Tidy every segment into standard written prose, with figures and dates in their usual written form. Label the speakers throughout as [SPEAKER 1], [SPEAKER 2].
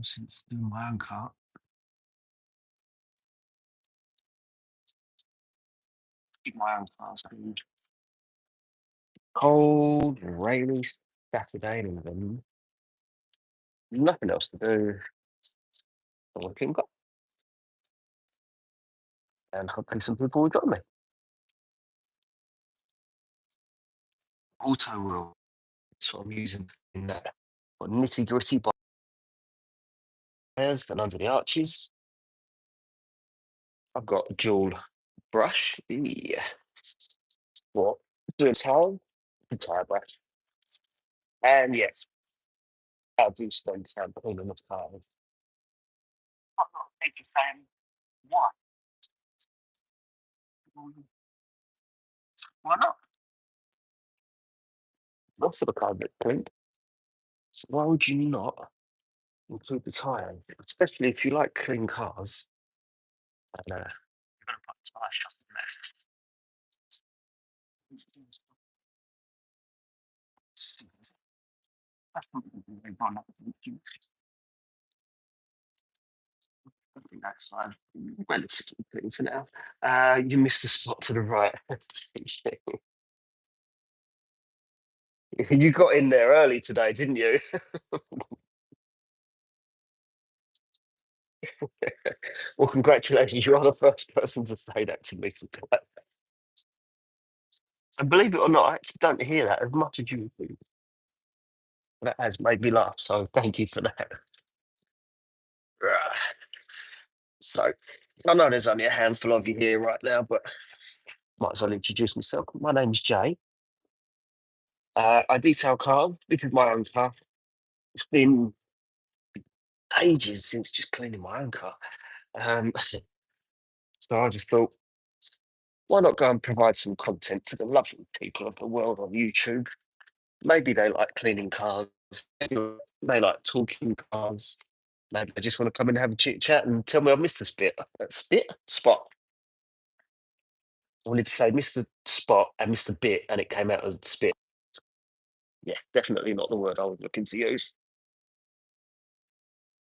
[SPEAKER 1] Since doing my own car, keep my own car's cleaned. Cold, rainy Saturday in England. Nothing else to do. I'm looking car, and hopefully some people will join me. Auto wheel. That's what I'm using in that. Got nitty gritty bars and under the arches. I've got a dual brush. Yeah. What? Doing tire brush. And yes, I do spend time cleaning the cars. I'm not thinking saying why. Why not? Most of the cars get cleaned. So why would you not include the tyre? Especially if you like clean cars. And you're going to put the tyre shut in there. That's probably they run up the juice. I think that's relatively clean for now. You missed the spot to the right. You got in there early today, didn't you? Well, congratulations. You are the first person to say that to me today. And believe it or not, I actually don't hear that as much as you do. That has made me laugh. So thank you for that. Right. So I know there's only a handful of you here right now, but might as well introduce myself. My name's Jay. I detail cars. This is my own car. It's been ages since just cleaning my own car. Um, so I just thought, why not go and provide some content to the lovely people of the world on YouTube? Maybe they like cleaning cars. Maybe they like talking cars. Maybe they just want to come and have a chit chat and tell me I missed a spot. I wanted to say Mr. Spot and Mr. Bit, and it came out as spit. Yeah, definitely not the word I was looking to use.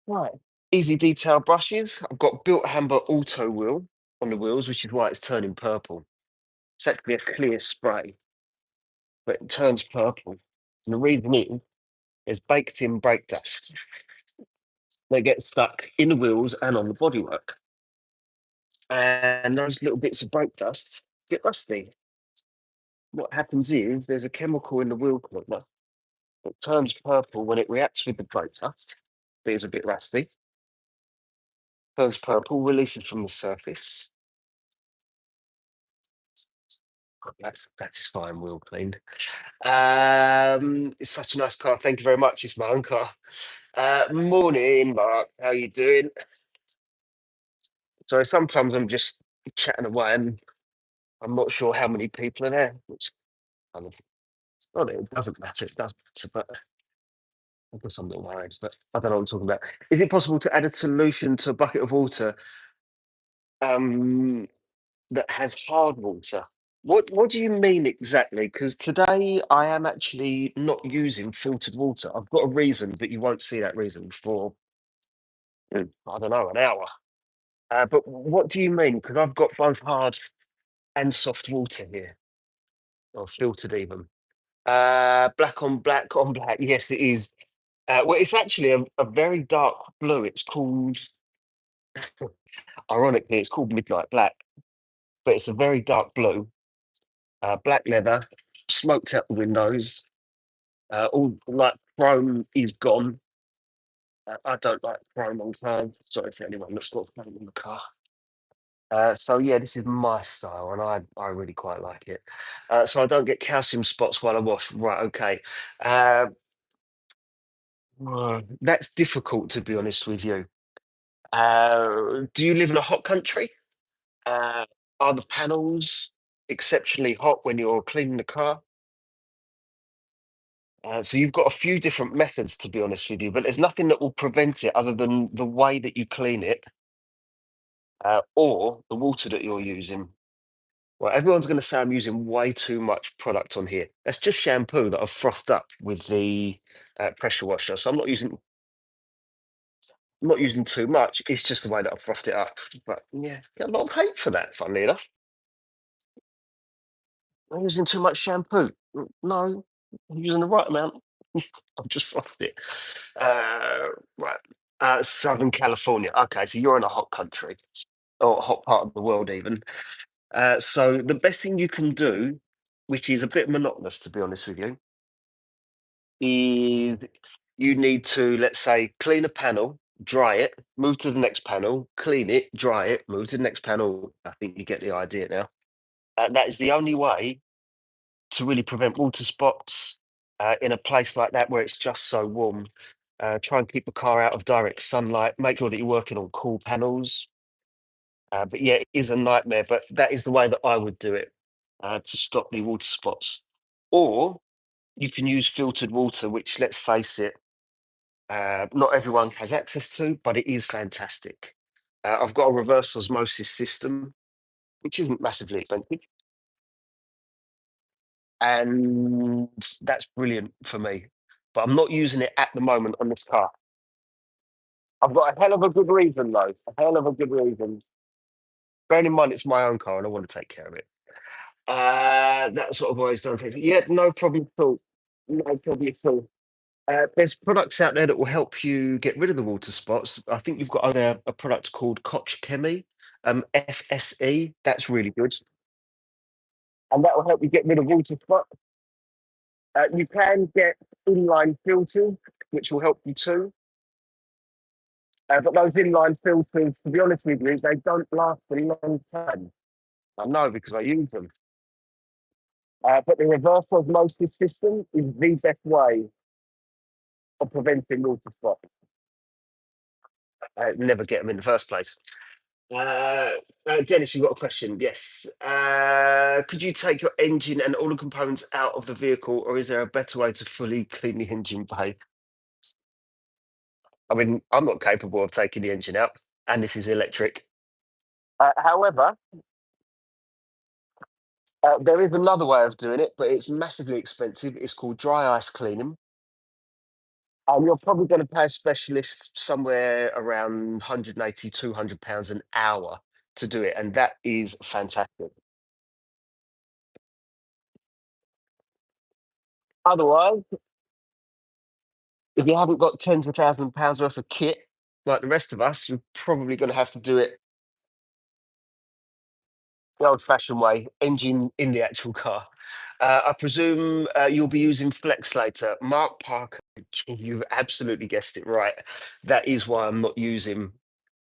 [SPEAKER 1] Right. Easy detail brushes. I've got built Hamber auto wheel on the wheels, which is why it's turning purple. It's actually a clear spray, but it turns purple. And the reason is there's baked in brake dust. They get stuck in the wheels and on the bodywork. And those little bits of brake dust get rusty. What happens is there's a chemical in the wheel cleaner that turns purple when it reacts with the brake dust. But it's a bit rusty. Turns purple, releases from the surface. That is fine, wheel cleaned. It's such a nice car. Thank you very much. It's my own car. Morning, Mark. How you doing? So sometimes I'm just chatting away and I'm not sure how many people are there, which kind of not that it doesn't matter, it does matter, but I guess I'm a little worried, but I don't know what I'm talking about. Is it possible to add a solution to a bucket of water um, that has hard water? What do you mean exactly? Because today I am actually not using filtered water. I've got a reason, but you won't see that reason for I don't know, an hour. But what do you mean? Because I've got both hard and soft water here, or filtered even. Black on black on black. Yes, it is. Well, it's actually a very dark blue. It's called, ironically, it's called midnight black, but it's a very dark blue. Black leather, smoked out the windows. All like chrome is gone. I don't like chrome on cars. Sorry for anyone that's got chrome on the car. So yeah, this is my style, and I really quite like it. So I don't get calcium spots while I wash. Right, okay. Uh, that's difficult to be honest with you. Do you live in a hot country? Uh, are the panels exceptionally hot when you're cleaning the car? So you've got a few different methods, to be honest with you, but there's nothing that will prevent it other than the way that you clean it or the water that you're using. Well, everyone's going to say I'm using way too much product on here. That's just shampoo that I've frothed up with the pressure washer. So I'm not using. I'm not using too much. It's just the way that I frothed it up. But yeah, get a lot of hate for that. Funnily enough, I'm using too much shampoo. No, I'm using the right amount. I've just frothed it. Right, Southern California. Okay, so you're in a hot country or a hot part of the world, even. So the best thing you can do, which is a bit monotonous to be honest with you, is you need to, let's say, clean a panel, dry it, move to the next panel, clean it, dry it, move to the next panel. I think you get the idea now. That is the only way to really prevent water spots in a place like that where it's just so warm. Try and keep the car out of direct sunlight. Make sure that you're working on cool panels. But yeah, it is a nightmare. But that is the way that I would do it to stop the water spots. Or you can use filtered water, which, let's face it, not everyone has access to, but it is fantastic. I've got a reverse osmosis system, which isn't massively expensive, and that's brilliant for me. But I'm not using it at the moment on this car. I've got a hell of a good reason, though. A hell of a good reason. Bearing in mind it's my own car and I want to take care of it. That's what I've always done. Yeah, no problem at all. No problem at all. There's products out there that will help you get rid of the water spots. I think you've got a product called Koch Chemie, FSE. That's really good, and that will help you get rid of water spots. You can get inline filters, which will help you too. But those inline filters, to be honest with you, they don't last a long time. I know because I use them. But the reverse osmosis system is the best way of preventing water spots. Never get them in the first place. Uh, Dennis, you've got a question. Yes. Could you take your engine and all the components out of the vehicle, or is there a better way to fully clean the engine bay? I mean, I'm not capable of taking the engine out, and this is electric. However, there is another way of doing it, but it's massively expensive. It's called dry ice cleaning. And you're probably going to pay a specialist somewhere around 180, £200 an hour to do it. And that is fantastic. Otherwise, if you haven't got tens of thousands of pounds worth of kit like the rest of us, you're probably going to have to do it the old-fashioned way, engine in the actual car. I presume you'll be using Flex later. Mark Parker, you've absolutely guessed it right. That is why I'm not using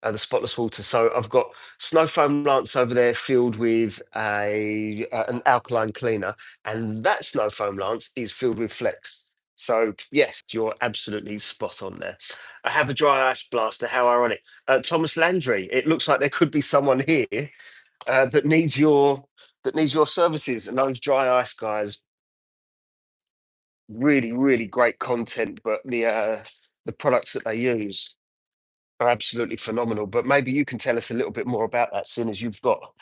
[SPEAKER 1] the spotless water. So I've got snow foam lance over there filled with an alkaline cleaner, and that snow foam lance is filled with Flex. So yes, you're absolutely spot on there. I have a dry ice blaster. How ironic. Thomas Landry. It looks like there could be someone here that needs your services. And those dry ice guys, really, really great content, but the products that they use are absolutely phenomenal. But maybe you can tell us a little bit more about that, seeing as you've got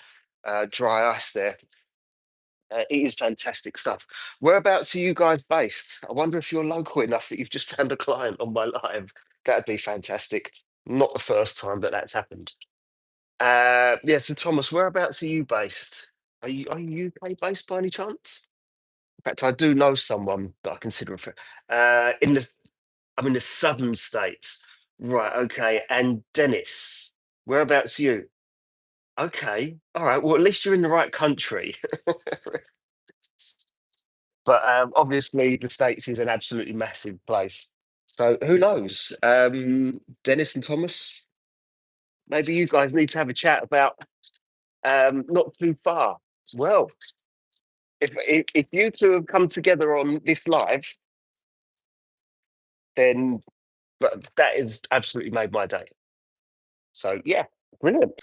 [SPEAKER 1] dry ice there. It is fantastic stuff. Whereabouts are you guys based? I wonder if you're local enough that you've just found a client on my live. That'd be fantastic. Not the first time that that's happened. Yeah, so Thomas, whereabouts are you based? Are you UK based by any chance? In fact, I do know someone that I consider a friend. In the I'm in the southern states. Right, okay. And Dennis, whereabouts are you? Okay. All right. Well, at least you're in the right country. But obviously the States is an absolutely massive place. So who knows? Dennis and Thomas, maybe you guys need to have a chat about not too far. Well, if you two have come together on this live, then but that has absolutely made my day. So yeah, brilliant.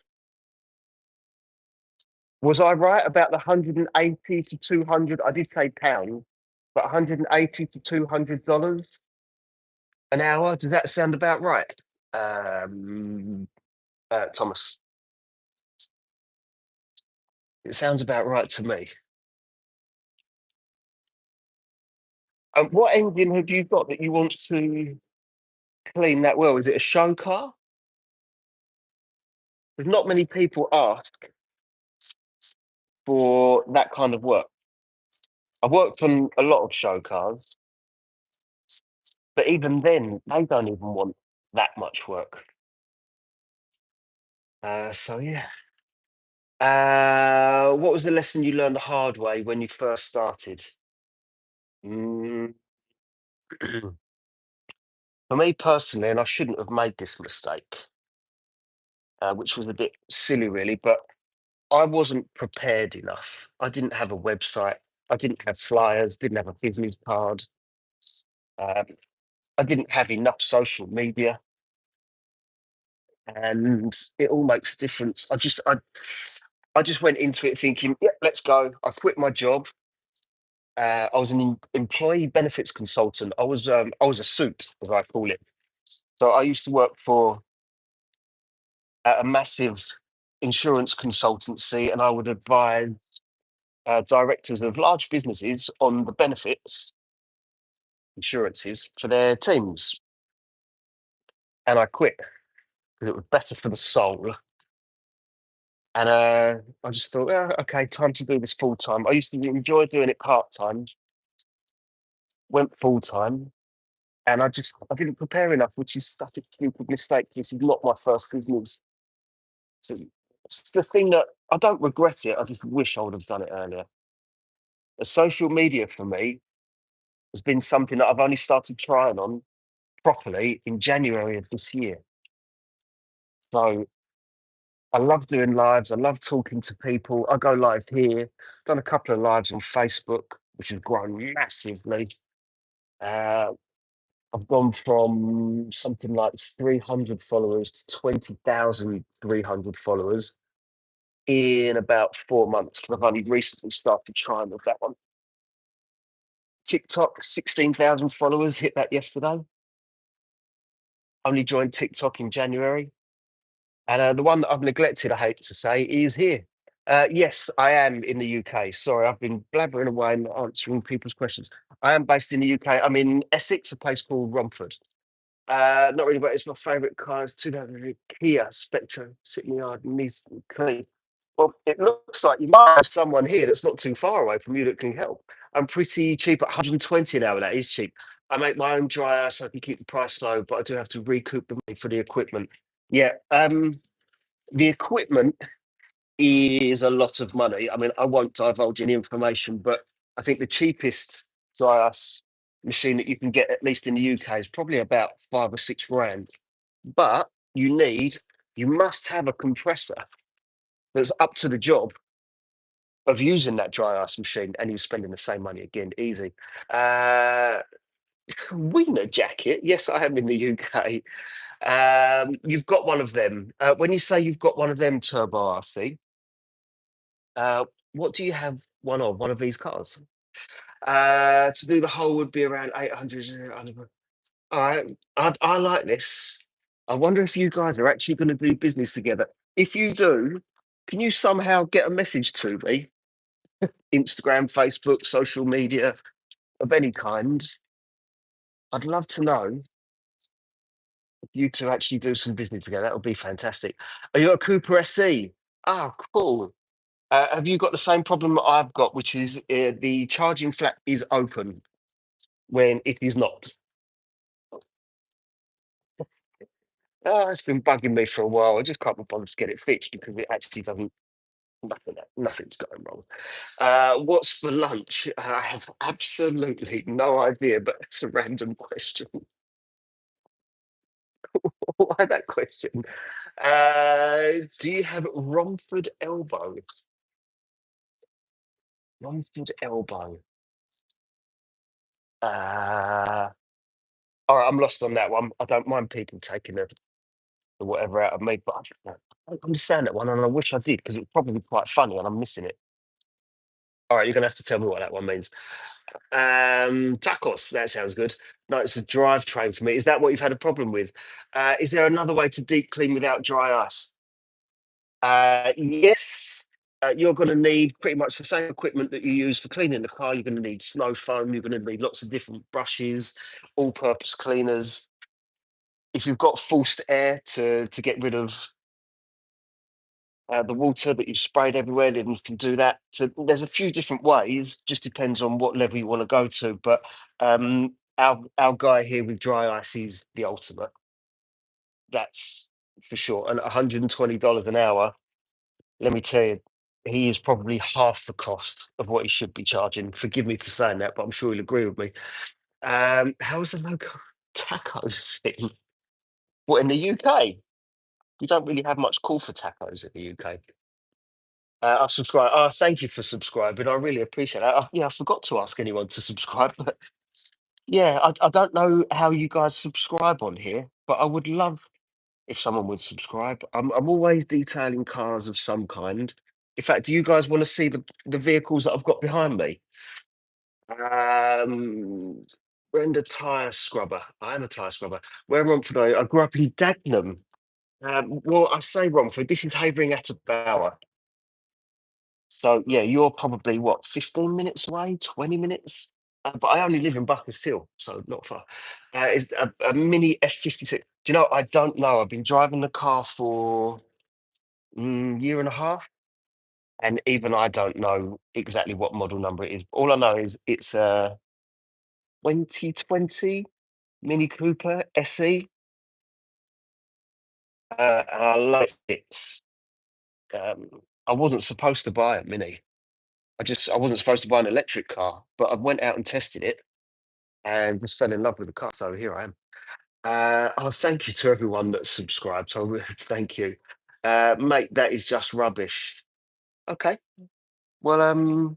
[SPEAKER 1] Was I right about the 180 to 200? I did say pounds, but 180 to $200 an hour. Does that sound about right? Thomas, it sounds about right to me. What engine have you got that you want to clean that well? Is it a show car? There's not many people ask for that kind of work. I've worked on a lot of show cars, but even then, they don't even want that much work. So yeah. What was the lesson you learned the hard way when you first started? Mm, for me personally, and I shouldn't have made this mistake, which was a bit silly, really, but I wasn't prepared enough. I didn't have a website. I didn't have flyers. Didn't have a business card. Um, I didn't have enough social media, and it all makes a difference. I just went into it thinking, yeah, let's go. I quit my job. I was an employee benefits consultant. I was a suit, as I call it. So I used to work for a massive insurance consultancy, and I would advise directors of large businesses on the benefits insurances for their teams. And I quit because it was better for the soul. And I just thought, yeah, okay, time to do this full time. I used to enjoy doing it part time, went full time, and I didn't prepare enough, which is such a stupid mistake. This is not my first business. So it's the thing that I don't regret it. I just wish I would have done it earlier. The social media for me has been something that I've only started trying on properly in January of this year. So I love doing lives. I love talking to people. I go live here. Done a couple of lives on Facebook, which has grown massively. Uh, I've gone from something like 300 followers to 20,300 followers in about 4 months. 'Cause I've only recently started trying with that one. TikTok, 16,000 followers, hit that yesterday. Only joined TikTok in January. And the one that I've neglected, I hate to say, is here. Yes, I am in the UK. Sorry, I've been blabbering away and not answering people's questions. I am based in the UK. I'm in Essex, a place called Romford. Not really, but it's my favourite car. It's 2008 Kia Spectra, sitting yard, needs clean. Well, it looks like you might have someone here that's not too far away from you that can help. I'm pretty cheap at 120 an hour. That is cheap. I make my own dryer so I can keep the price low, but I do have to recoup the money for the equipment. Yeah, the equipment is a lot of money. I mean, I won't divulge any information, but I think the cheapest dry ice machine that you can get, at least in the UK, is probably about 5 or 6 grand. But you need, you must have a compressor that's up to the job of using that dry ice machine, and you're spending the same money again, easy. Uh, Wiener jacket. Yes, I am in the UK. You've got one of them. When you say you've got one of them, Turbo RC, what do you have one of? One of these cars? To do the whole would be around 800. All right, I like this. I wonder if you guys are actually going to do business together. If you do, can you somehow get a message to me? Instagram, Facebook, social media of any kind. I'd love to know if you two actually do some business together. That would be fantastic. Are you a Cooper SC? Ah, cool. Have you got the same problem that I've got, which is the charging flap is open when it is not? Oh, it's been bugging me for a while. I just can't be bothered to get it fixed because it actually doesn't. Nothing's going wrong. What's for lunch? I have absolutely no idea, but it's a random question. Why that question? Do you have Romford elbow? Romford elbow. Uh, all right, I'm lost on that one. I don't mind people taking the whatever out of me, but I don't understand that one, and I wish I did because it's probably quite funny, and I'm missing it. All right, you're gonna have to tell me what that one means. Tacos. That sounds good. No, it's a drivetrain for me. Is that what you've had a problem with? Is there another way to deep clean without dry ice? Yes. You're going to need pretty much the same equipment that you use for cleaning the car. You're going to need snow foam. You're going to need lots of different brushes, all-purpose cleaners. If you've got forced air to get rid of the water that you've sprayed everywhere, then you can do that. So there's a few different ways, just depends on what level you want to go to. But our guy here with dry ice is the ultimate. That's for sure. And $120 an hour, let me tell you, he is probably half the cost of what he should be charging. Forgive me for saying that, but I'm sure he'll agree with me. How's the local tacos scene? What in the UK? We don't really have much call for tacos in the UK. I subscribe. Oh, thank you for subscribing. I really appreciate that. I forgot to ask anyone to subscribe, but yeah, I don't know how you guys subscribe on here, but I would love if someone would subscribe. I'm always detailing cars of some kind. In fact, do you guys want to see the vehicles that I've got behind me? Um, Brenda tire scrubber. I am a tire scrubber. Where Romford I grew up in Dagenham. Well, I say Romford. This is Havering at Bower. So yeah, you're probably what, 15 minutes away, 20 minutes? But I only live in Buckers Hill, so not far. It's a mini F56. Do you know? I don't know. I've been driving the car for year and a half, and even I don't know exactly what model number it is. All I know is it's a 2020 Mini Cooper SE, and I like it. Um, I wasn't supposed to buy a Mini. I wasn't supposed to buy an electric car, but I went out and tested it and just fell in love with the car. So here I am. Oh, thank you to everyone that subscribed. So thank you, mate. That is just rubbish. Okay. Well,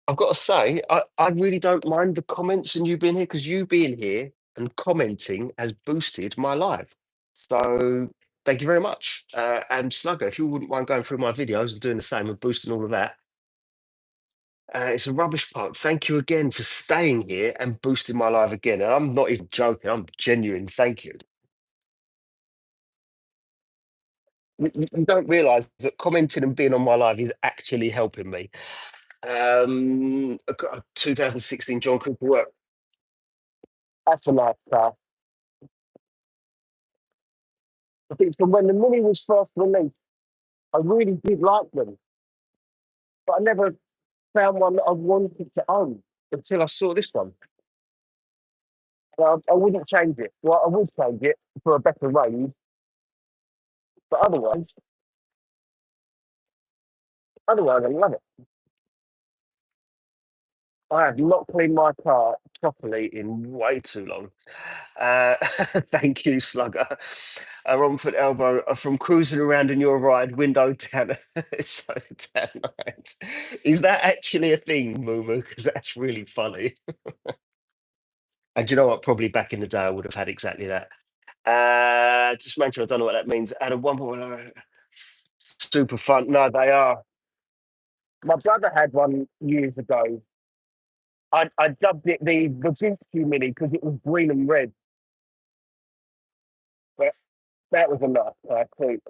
[SPEAKER 1] I've got to say, I really don't mind the comments and you being here because you being here and commenting has boosted my life. So thank you very much. And Slugger, if you wouldn't mind going through my videos and doing the same and boosting all of that, it's a rubbish part. Thank you again for staying here and boosting my life again. And I'm not even joking. I'm genuine. Thank you. You don't realise that commenting and being on my live is actually helping me. I've got a 2016 John Cooper work. That's a nice car. I think from when the Mini was first released, I really did like them, but I never found one that I wanted to own until I saw this one. I wouldn't change it. Well, I would change it for a better range, but otherwise, I love it. I have not cleaned my car properly in way too long. Uh, thank you, Slugger. A Romford elbow from cruising around in your ride, window down, show down lights. Is that actually a thing, Moo? Because that's really funny. And you know what? Probably back in the day, I would have had exactly that. Just make sure I don't know what that means. Out of 1.0, super fun. No, they are. My brother had one years ago. I dubbed it the Gucci Mini because it was green and red. But that was a nice car too.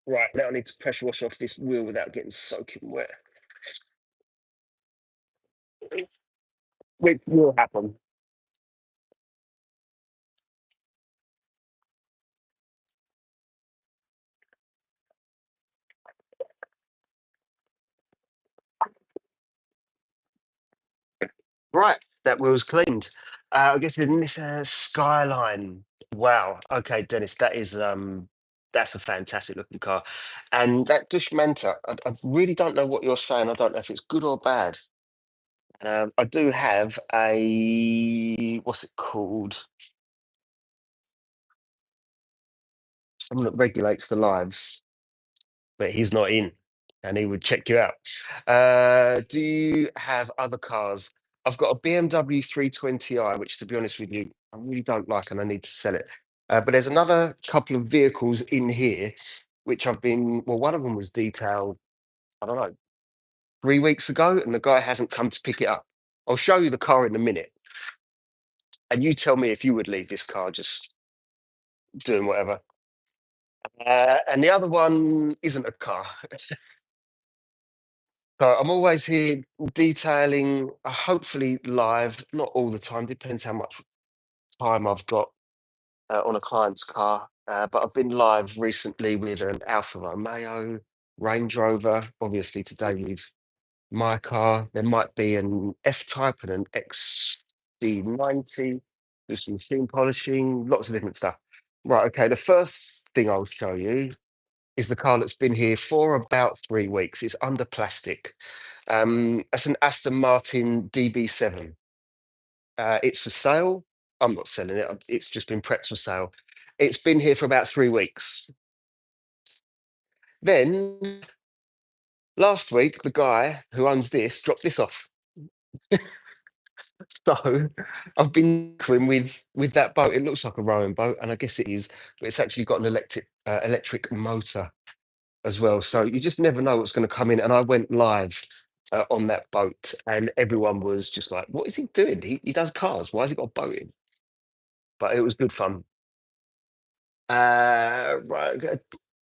[SPEAKER 1] Right, now I need to pressure wash off this wheel without getting soaking wet, which will happen. Right, that wheel's cleaned. I guess in this Skyline. Wow. Okay, Dennis, that's a fantastic looking car. And that Dushmanta, I really don't know what you're saying. I don't know if it's good or bad. I do have a what's it called? Someone that regulates the lives, but he's not in, and he would check you out. Do you have other cars? I've got a BMW 320i, which, to be honest with you, I really don't like, and I need to sell it. But there's another couple of vehicles in here, which I've been. Well, one of them was detailed. I don't know, 3 weeks ago, and the guy hasn't come to pick it up. I'll show you the car in a minute, and you tell me if you would leave this car just doing whatever. And the other one isn't a car. So I'm always here detailing, hopefully live, not all the time, depends how much time I've got on a client's car. But I've been live recently with an Alfa Romeo. Range Rover. Obviously, today with my car, there might be an F Type and an XC90. Do some sheen polishing, lots of different stuff. Right. Okay. The first thing I'll show you is the car that's been here for about 3 weeks. It's under plastic. That's an Aston Martin DB7. It's for sale. I'm not selling it. It's just been prepped for sale. It's been here for about 3 weeks. Then last week, the guy who owns this dropped this off. So I've been tinkering with that boat. It looks like a rowing boat, and I guess it is, but it's actually got an electric motor as well. So you just never know what's going to come in. And I went live on that boat, and everyone was just like, "What is he doing? He does cars. Why has he got a boat in?" But it was good fun. Right,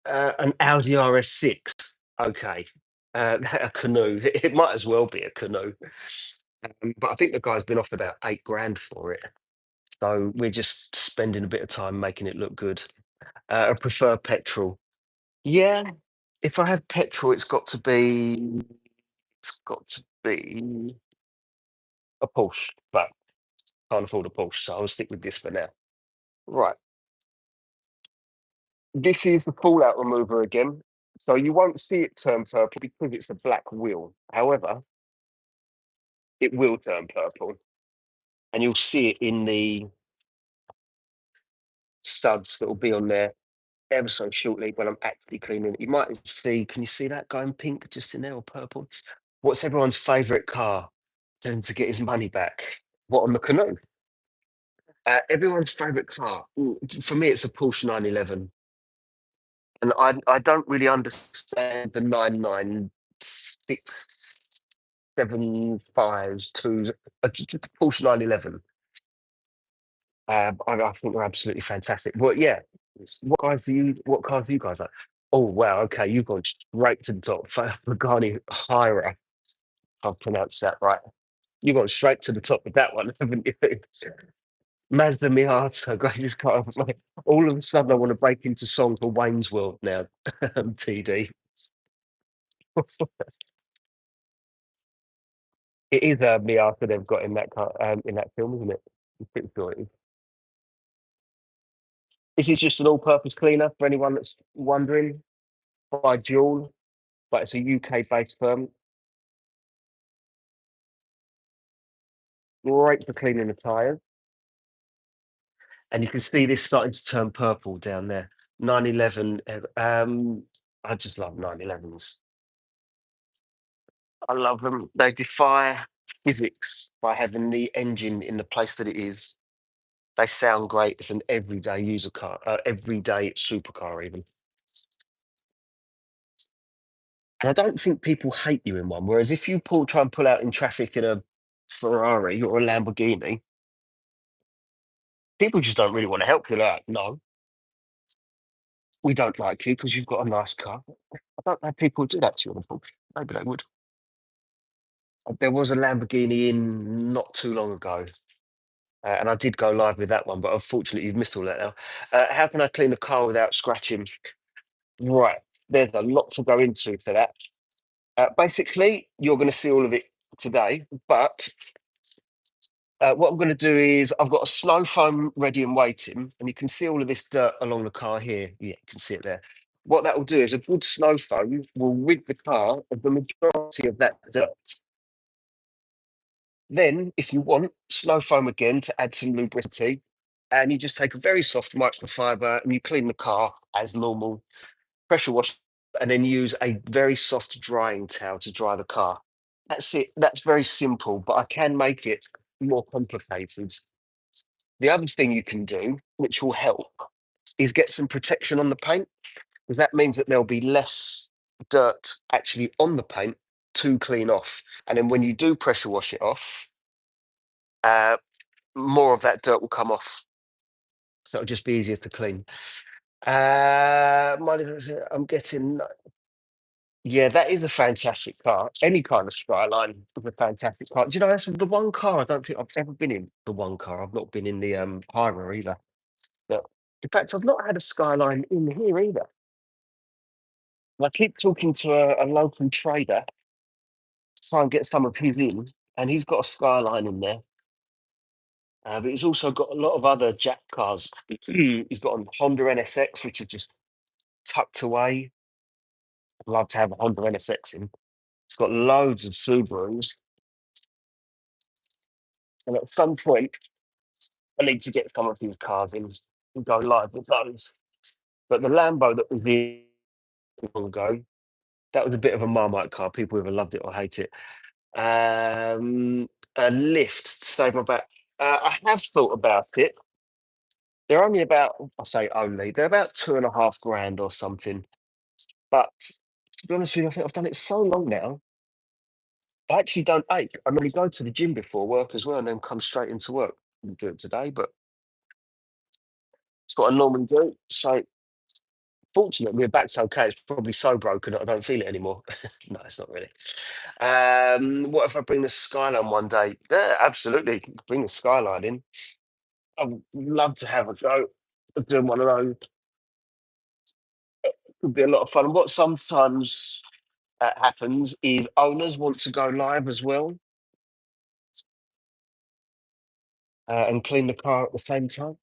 [SPEAKER 1] an Audi RS6. Okay, a canoe. It might as well be a canoe. But I think the guy's been offered about 8 grand for it. So we're just spending a bit of time making it look good. I prefer petrol. Yeah, if I have petrol, it's got to be a Porsche, but can't afford a Porsche, so I'll stick with this for now. Right, this is the fallout remover again. So you won't see it turn purple because it's a black wheel. However, it will turn purple, and you'll see it in the suds that will be on there ever so shortly when I'm actually cleaning it. You might see, can you see that going pink just in there or purple? What's everyone's favourite car to get his money back? What, on the canoe? Everyone's favourite car. For me, it's a Porsche 911. And I don't really understand the 99675s, just a Porsche 911. I think they're absolutely fantastic. Well, yeah. What cars do you guys like? Oh wow, okay, you've gone straight to the top. Pagani Hyra, if I've pronounced that right. You've gone straight to the top with that one, haven't you? Mazda Miata, greatest car ever made. All of a sudden, I want to break into song for Wayne's World now. TD. It is a Miata they've got in that car, in that film, isn't it? I'm pretty sure it is. This is just an all-purpose cleaner for anyone that's wondering. By Dual, but it's a UK-based firm. Great for cleaning the tyres. And you can see this starting to turn purple down there. 911. I just love 911s. I love them. They defy physics by having the engine in the place that it is. They sound great. It's an everyday user car, everyday supercar even. And I don't think people hate you in one. Whereas if you try and pull out in traffic in a Ferrari or a Lamborghini, people just don't really want to help you. Like, no, we don't like you because you've got a nice car. I don't know if people would do that to you on a Porsche. Maybe they would. There was a Lamborghini in not too long ago, and I did go live with that one, but unfortunately, you've missed all that now. How can I clean a car without scratching? Right, there's a lot to go into for that. Basically, you're going to see all of it today, but what I'm going to do is I've got a snow foam ready and waiting, and you can see all of this dirt along the car here. Yeah, you can see it there. What that will do is a good snow foam will rid the car of the majority of that dirt. Then, if you want, snow foam again to add some lubricity, and you just take a very soft microfiber and you clean the car as normal, pressure wash, and then use a very soft drying towel to dry the car. That's it. That's very simple, but I can make it more complicated. The other thing you can do, which will help, is get some protection on the paint, because that means that there'll be less dirt actually on the paint to clean off. And then when you do pressure wash it off, uh, more of that dirt will come off. So it'll just be easier to clean. I'm getting, yeah, that is a fantastic car. Any kind of Skyline is a fantastic car. Do you know, that's the one car I don't think I've ever been in. The one car I've not been in the Hymer either. But in fact, I've not had a Skyline in here either. And I keep talking to a local trader to try and get some of his in, and he's got a Skyline in there. But he's also got a lot of other Jack cars. He's got a Honda NSX, which are just tucked away. I'd love to have a Honda NSX in. He's got loads of Subarus, and at some point, I need to get some of his cars in and go live with those. But the Lambo that was in long ago, that was a bit of a Marmite car. People either loved it or hate it. A lift to save my back. I have thought about it. They're only about, I say only, they're about 2.5 grand or something. But to be honest with you, I think I've done it so long now. I actually don't ache. I normally go to the gym before work as well and then come straight into work and do it today, but it's what I normally do. So fortunately, my back's okay. It's probably so broken that I don't feel it anymore. No, it's not really. What if I bring the Skyline one day? Yeah, absolutely. Bring the Skyline in. I would love to have a go at doing one of those. Would be a lot of fun. What sometimes happens is owners want to go live as well and clean the car at the same time.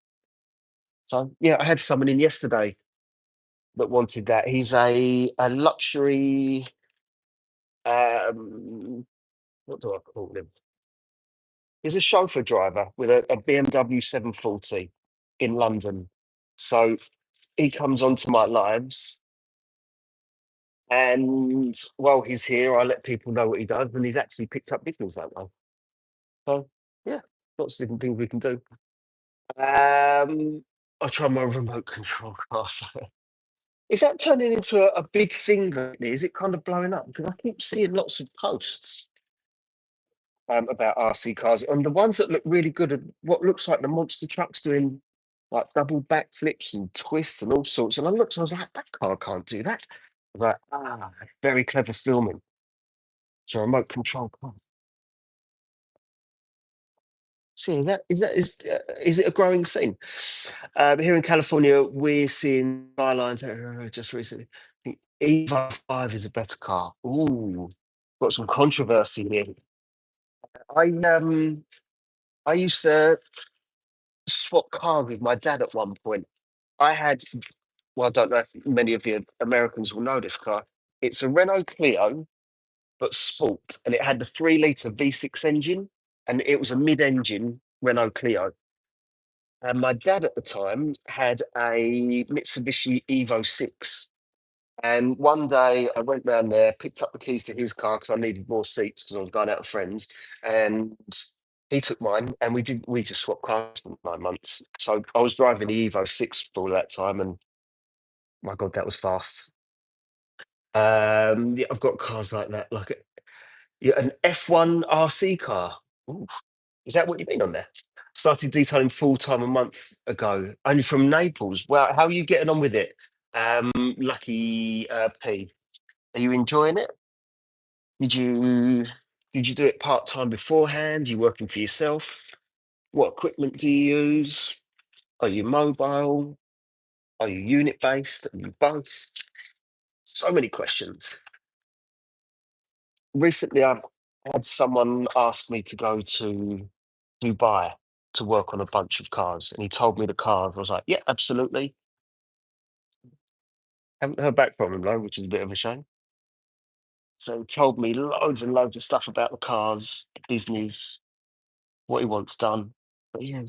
[SPEAKER 1] So yeah, I had someone in yesterday that wanted that. He's a luxury. What do I call him? He's a chauffeur driver with a BMW 740 in London. So he comes onto my lives, and while he's here, I let people know what he does, and he's actually picked up business that way. So yeah, lots of different things we can do. I try my remote control car. Is that turning into a big thing lately? Is it kind of blowing up? Because I keep seeing lots of posts about RC cars, and the ones that look really good are what looks like the monster trucks doing like double backflips and twists and all sorts. And I looked, and I was like, that car can't do that. I was like, very clever filming. It's a remote control car. See is it a growing scene? Here in California, we're seeing skylines just recently. I think Evo 5 is a better car. Ooh, got some controversy here. I um I used to swap cars with my dad at one point. I had, well, I don't know if many of you Americans will know this car. It's a Renault Clio, but sport, and it had the 3 litre V6 engine, and it was a mid-engine Renault Clio. And my dad at the time had a Mitsubishi Evo 6. And one day I went round there, picked up the keys to his car because I needed more seats because I was going out with friends. And he took mine and we just swapped cars for 9 months. So I was driving the Evo 6 for all that time, and my God, that was fast. Yeah, I've got cars like that, like yeah, an F1 RC car. Ooh, is that what you mean on there? Started detailing full time a month ago, only from Naples. Wow, how are you getting on with it? Lucky P. Are you enjoying it? Did you did you do it part time beforehand? You working for yourself? What equipment do you use? Are you mobile? Are you unit based? Are you both? So many questions. Recently, I've had someone ask me to go to Dubai to work on a bunch of cars, and he told me the cars. I was like, "Yeah, absolutely." Haven't heard back from him though, which is a bit of a shame. So he told me loads and loads of stuff about the cars, the business, what he wants done. But yeah,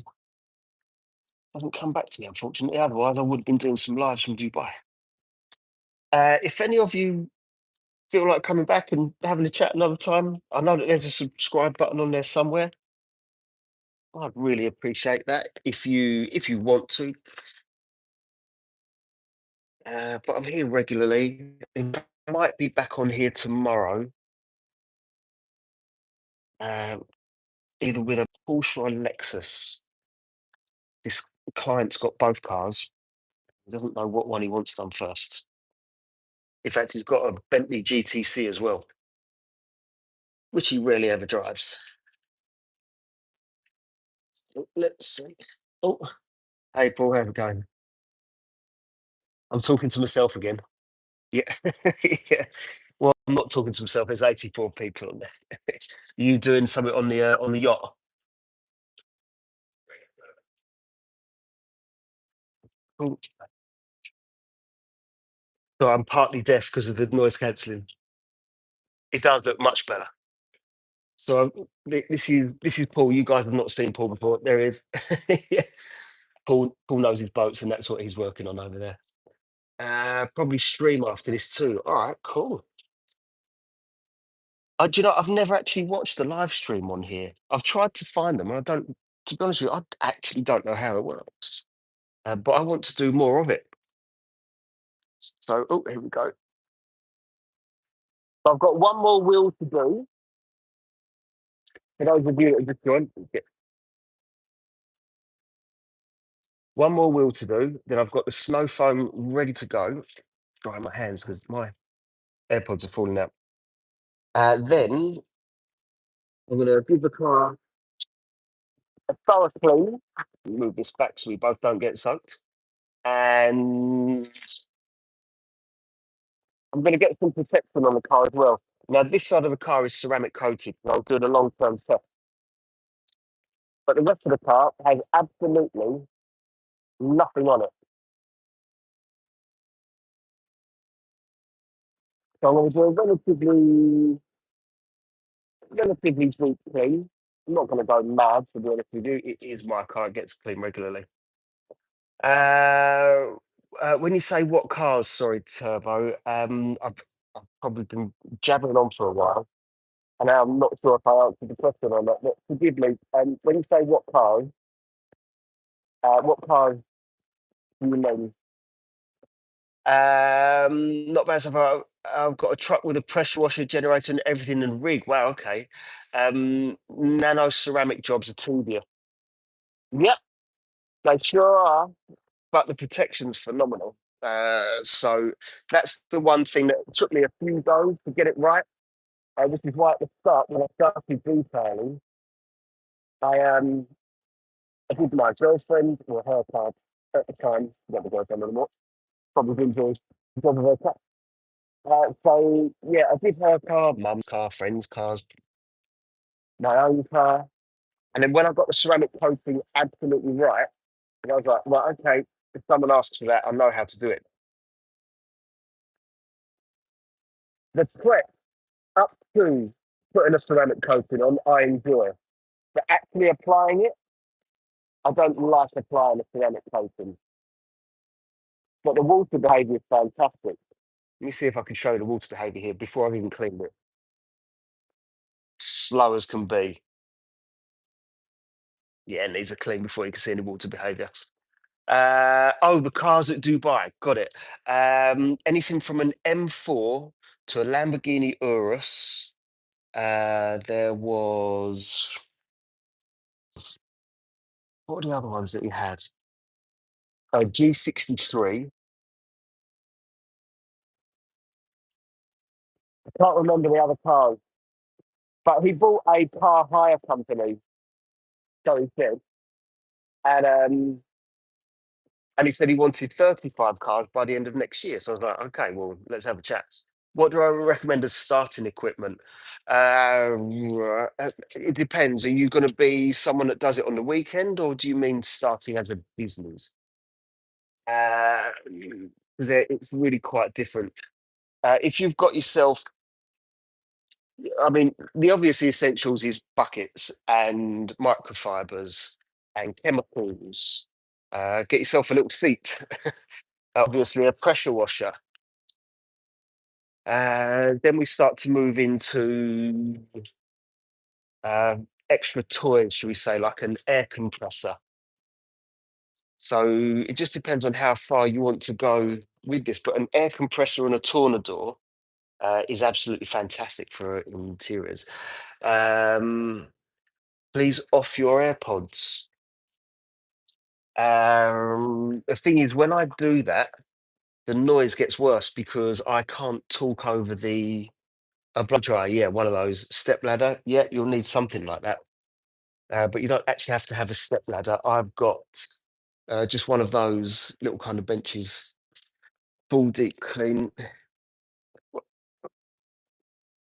[SPEAKER 1] hasn't come back to me unfortunately. Otherwise, I would have been doing some lives from Dubai. If any of you feel like coming back and having a chat another time, I know that there's a subscribe button on there somewhere. I'd really appreciate that if you want to. But I'm here regularly. I might be back on here tomorrow, uh, either with a Porsche or a Lexus. This client's got both cars. He doesn't know what one he wants done first. In fact, he's got a Bentley GTC as well, which he rarely ever drives. Let's see. Oh, hey Paul, how's it going? I'm talking to myself again. Yeah. Yeah. Well, I'm not talking to myself. There's 84 people on there. You doing something on the yacht? Cool. So I'm partly deaf because of the noise cancelling. It does look much better. So this is Paul. You guys have not seen Paul before. There he is. Yeah. Paul knows his boats, and that's what he's working on over there. Probably stream after this too. All right, cool. Do you know, I've never actually watched the live stream on here. I've tried to find them, and I don't. To be honest with you, I actually don't know how it works. But I want to do more of it. So, oh, here we go. So I've got one more wheel to do. For those of you that have just joined, one more wheel to do. Then I've got the snow foam ready to go. Dry my hands because my AirPods are falling out. Then I'm going to give the car a thorough clean. Move this back so we both don't get soaked. And I'm going to get some protection on the car as well. Now, this side of the car is ceramic coated. And I'll do the long term test. But the rest of the car has absolutely nothing on it. So I'm going to do a relatively deep clean. I'm not going to go mad, to be honest with you. It is my car. It gets clean regularly. Uh, when you say what cars, sorry, Turbo, I've probably been jabbering on for a while, and I'm not sure if I answered the question or not. But forgive me. When you say what cars do you mean? Not bad so far. I've got a truck with a pressure washer, generator, and everything and rig. Wow, okay. Nano ceramic jobs are tedious. Yep, they sure are. But the protection's phenomenal. So that's the one thing that took me a few goes to get it right. This is why at the start, when I started detailing, I I did my girlfriend or her car at the time, not the girlfriend anymore, probably been the job of her car. So yeah, I did her car, mum's car, friends' cars, my own car, and then when I got the ceramic coating absolutely right, and I was like, well, okay, if someone asks for that, I know how to do it. The prep up to putting a ceramic coating on, I enjoy. But actually applying it, I don't like applying a ceramic coating. But the water behaviour is fantastic. Let me see if I can show you the water behaviour here before I've even cleaned it. Slow as can be. Yeah, it needs a clean before you can see any water behaviour. Oh, the cars at Dubai. Got it. Anything from an M4 to a Lamborghini Urus. There was what are the other ones that we had? G63. I can't remember the other cars, but he bought a car hire company, so he said, and he said he wanted 35 cars by the end of next year. So I was like, okay, well, let's have a chat. What do I recommend as starting equipment? It depends. Are you going to be someone that does it on the weekend, or do you mean starting as a business? Uh, 'Cause it's really quite different. If you've got yourself, I mean, the obvious essentials is buckets and microfibers and chemicals. Get yourself a little seat, obviously a pressure washer. Then we start to move into uh, extra toys, should we say, like an air compressor. So it just depends on how far you want to go with this. But an air compressor and a tornador is absolutely fantastic for interiors. Um, Please off your AirPods. The thing is, when I do that, the noise gets worse because I can't talk over the a blow dryer. Yeah, one of those step ladder. Yeah, you'll need something like that. But you don't actually have to have a step ladder. I've got just one of those little kind of benches, full deep clean.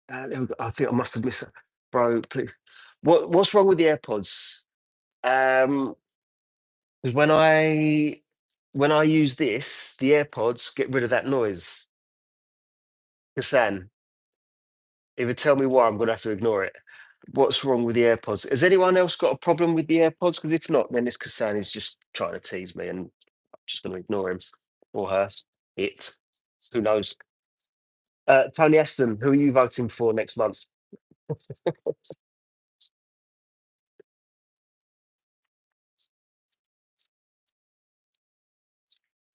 [SPEAKER 1] There we go. I think I must have missed it. Bro, please. What's wrong with the AirPods? Um, because when I use this, the AirPods get rid of that noise. Hassan, either tell me why I'm gonna have to ignore it. What's wrong with the AirPods? Has anyone else got a problem with the AirPods? Because if not, then it's Kassan is just trying to tease me and I'm just gonna ignore him or her. It. Who knows? Tony Aston, who are you voting for next month?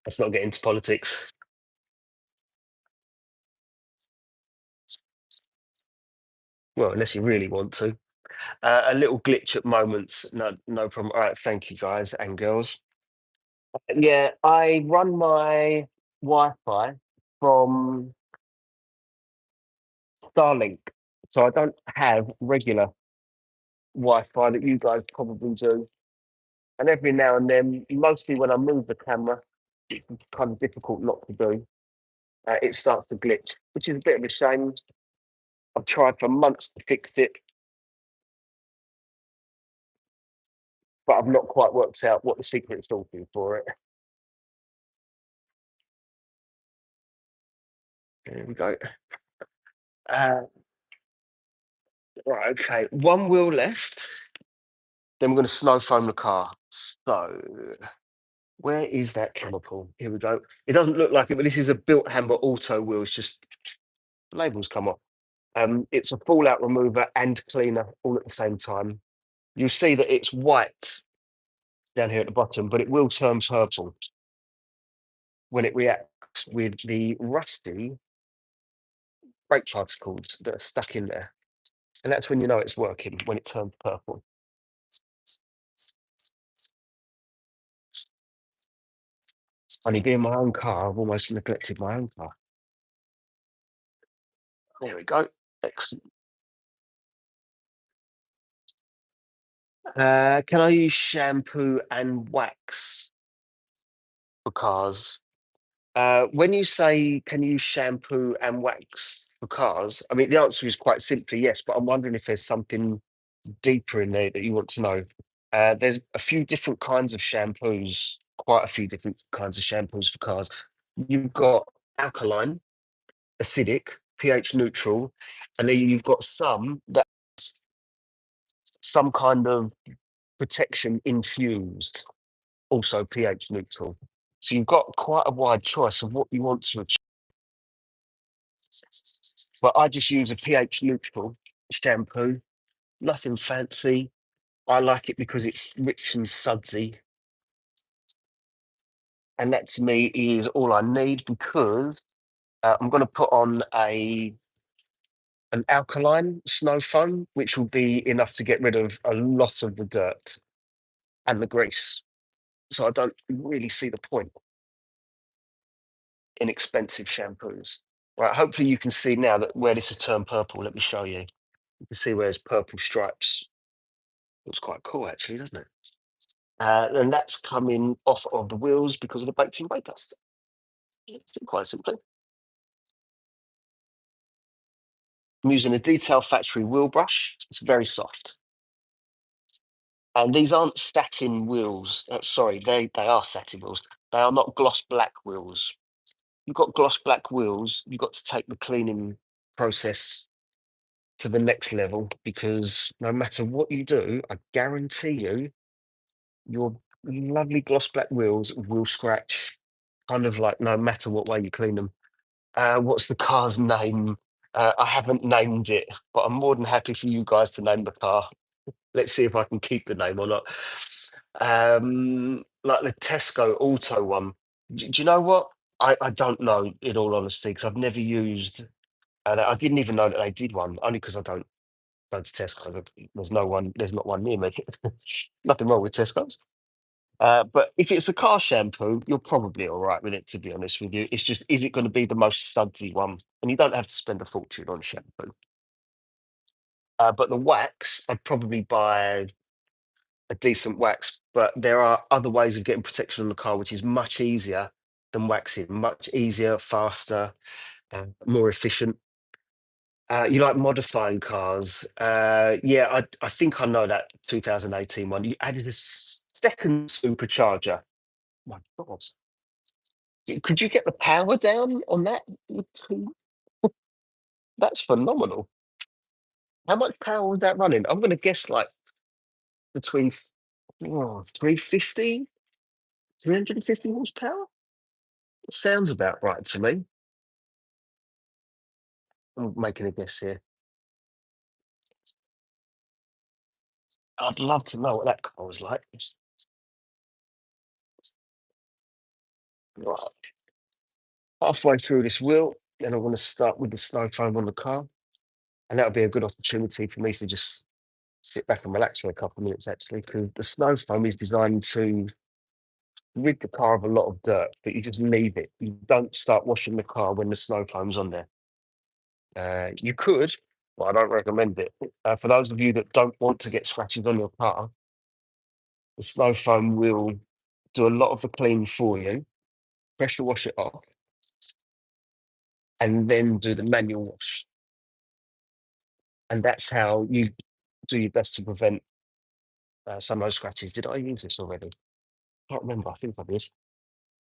[SPEAKER 1] Let's not get into politics. Well, unless you really want to. A little glitch at moments. No, no problem. All right, thank you guys and girls. Yeah, I run my Wi-Fi from Starlink, so I don't have regular Wi-Fi that you guys probably do. And every now and then, mostly when I move the camera, it's kind of difficult not to do. It starts to glitch, which is a bit of a shame. I've tried for months to fix it, but I've not quite worked out what the secret sauce is for it. There we go. Uh, right, okay. One wheel left. Then we're going to snow foam the car. So, where is that chemical? Here we go. It doesn't look like it, but this is a built Hamber auto wheel. It's just the labels come off. It's a fallout remover and cleaner all at the same time. You'll see that it's white down here at the bottom, but it will turn purple when it reacts with the rusty brake particles that are stuck in there. And that's when you know it's working, when it turns purple. It's funny, being my own car, I've almost neglected my own car. There we go. Excellent. Can I use shampoo and wax for cars? When you say can you use shampoo and wax for cars, I mean the answer is quite simply yes, but I'm wondering if there's something deeper in there that you want to know. There's a few different kinds of shampoos, quite a few different kinds of shampoos for cars. You've got alkaline, acidic, pH neutral, and then you've got some that some kind of protection infused, also pH neutral. So you've got quite a wide choice of what you want to achieve. But I just use a pH neutral shampoo, nothing fancy. I like it because it's rich and sudsy. And that to me is all I need because I'm going to put on an alkaline snow foam, which will be enough to get rid of a lot of the dirt and the grease. So I don't really see the point in expensive shampoos. Right, hopefully you can see now that where this has turned purple. Let me show you. You can see where there's purple stripes. Looks quite cool, actually, doesn't it? And that's coming off of the wheels because of the baked in brake dust. It's quite simply. I'm using a Detail Factory wheel brush. It's very soft. And these aren't satin wheels. Sorry, they are satin wheels. They are not gloss black wheels. You've got gloss black wheels, you've got to take the cleaning process to the next level because no matter what you do, I guarantee you, your lovely gloss black wheels will scratch kind of like no matter what way you clean them. What's the car's name? I haven't named it, but I'm more than happy for you guys to name the car. Let's see if I can keep the name or not. Like the Tesco Auto one. Do you know what? I don't know, in all honesty, because I've never used. I didn't even know that they did one, only because I don't go to Tesco. There's no one. There's not one near me. Nothing wrong with Tesco's. But if it's a car shampoo, you're probably all right with it. To be honest with you, it's just is it going to be the most sudsy one? And you don't have to spend a fortune on shampoo. But the wax, I'd probably buy a decent wax, but there are other ways of getting protection on the car, which is much easier than waxing, much easier, faster, more efficient. You like modifying cars? Yeah, I think I know that 2018 one. You added a second supercharger. My God, could you get the power down on that? with two- That's phenomenal. How much power was that running? I'm going to guess like between 350, 350 horsepower. Sounds about right to me. I'm making a guess here. I'd love to know what that car was like. Right. Halfway through this wheel, then I'm going to start with the snow foam on the car. And that would be a good opportunity for me to just sit back and relax for a couple of minutes, actually, because the snow foam is designed to rid the car of a lot of dirt, but you just leave it. You don't start washing the car when the snow foam's on there. You could, but I don't recommend it. For those of you that don't want to get scratches on your car, the snow foam will do a lot of the clean for you, pressure wash it off, and then do the manual wash. And that's how you do your best to prevent some of those scratches. Did I use this already? Can't remember. I think I did.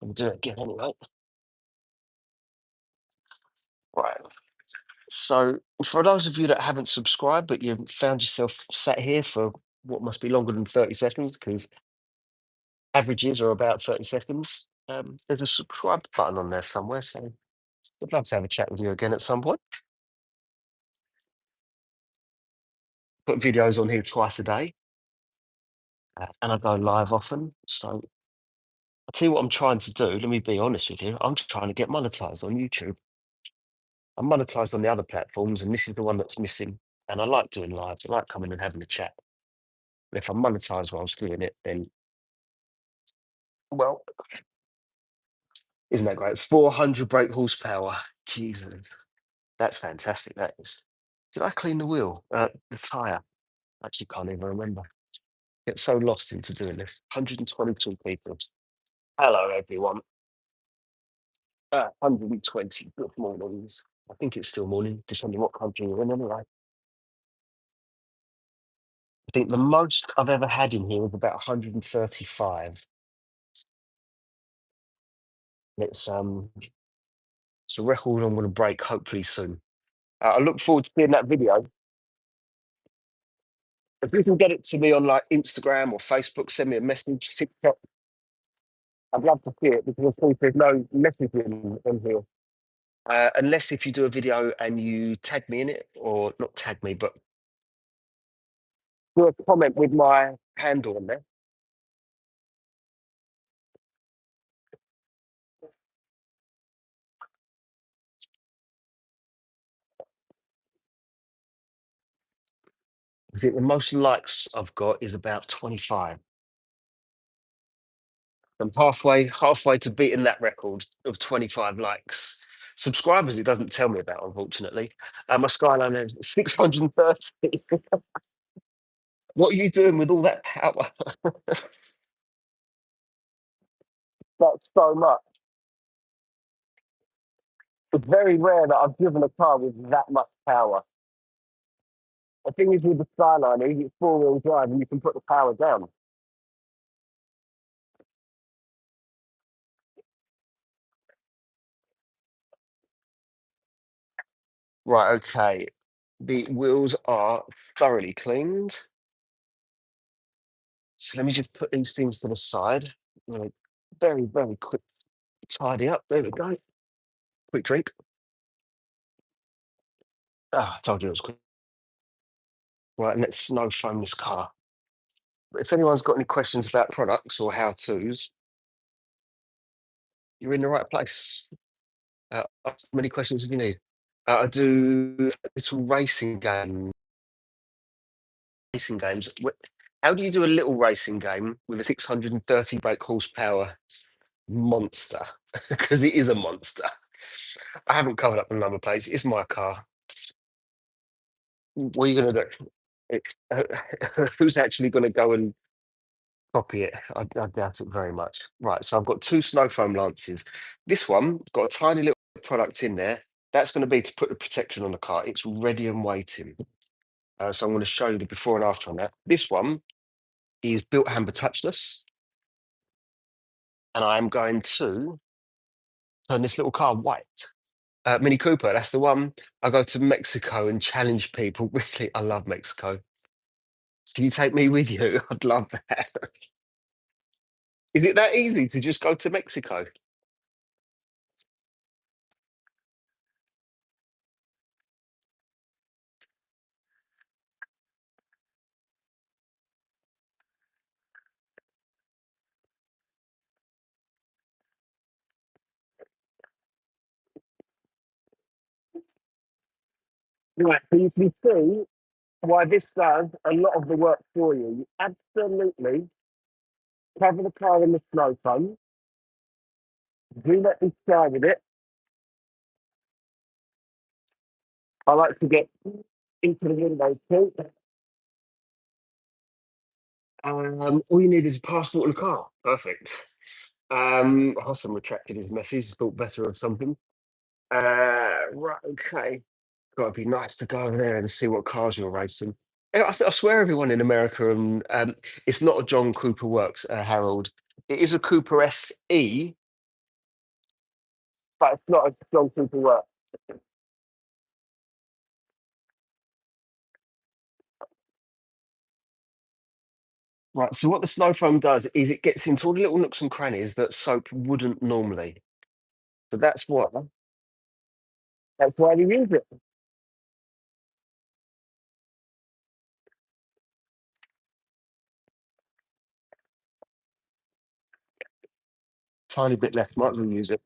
[SPEAKER 1] I'll do it again anyway. Right. So, for those of you that haven't subscribed, but you found yourself sat here for what must be longer than 30 seconds, because averages are about 30 seconds, there's a subscribe button on there somewhere. So, I'd love to have a chat with you again at some point. Put videos on here twice a day, and I go live often. So, I'll tell you what I'm trying to do. Let me be honest with you. I'm trying to get monetized on YouTube. I'm monetized on the other platforms, and this is the one that's missing. And I like doing lives. I like coming and having a chat. And if I'm monetized whilst doing it, then, well, isn't that great? 400 brake horsepower. Jesus. That's fantastic. That is. Did I clean the wheel? The tire. Actually, can't even remember. Get so lost into doing this. 122 people. Hello, everyone. 120. Good mornings. I think it's still morning, depending what country you're in anyway. I think the most I've ever had in here was about 135. It's a record I'm going to break hopefully soon. I look forward to seeing that video. If you can get it to me on like Instagram or Facebook, send me a message, TikTok. I'd love to see it because of course there's no messaging on here. Unless if you do a video and you tag me in it, or not tag me, but do a comment with my handle on there. I think the most likes I've got is about 25. I'm halfway to beating that record of 25 likes. Subscribers, it doesn't tell me about, unfortunately. My Skyline is 630. What are you doing with all that power? That's so much. It's very rare that I've driven a car with that much power. The thing is with the Skyline, it's four-wheel drive and you can put the power down. Right, okay. The wheels are thoroughly cleaned. So let me just put these things to the side. Like, very, very quick tidy up. There we go. Quick drink. Ah, I told you it was quick. Right, and let's snow foam this car. But if anyone's got any questions about products or how-tos, you're in the right place. Ask as many questions as you need. I do little racing games. How do you do a little racing game with a 630 brake horsepower monster? Because it is a monster. I haven't covered up the number plates. It's my car. What are you going to do? It's who's actually going to go and copy it? I doubt it very much. Right, so I've got two snow foam lances. This one got a tiny little product in there. That's going to be to put the protection on the car. It's ready and waiting. So I'm going to show you the before and after on that. This one is built amber touchless, and I am going to turn this little car white. Mini Cooper, that's the one. I go to Mexico and challenge people. Really, I love Mexico. Can you take me with you? I'd love that. Is it that easy to just go to Mexico? Right, so you can see why this does a lot of the work for you. You absolutely cover the car in the snow foam. Do let me try with it. I like to get into the window too. All you need is a passport and a car. Perfect. Hassan retracted his message. He's thought better of something. Right, okay. Got to be nice to go over there and see what cars you're racing. I swear everyone in America, and it's not a John Cooper Works, Harold. It is a Cooper SE, but it's not a John Cooper Works. Right. So what the snow foam does is it gets into all the little nooks and crannies that soap wouldn't normally. So that's why we use it. Tiny bit left, might as well use it.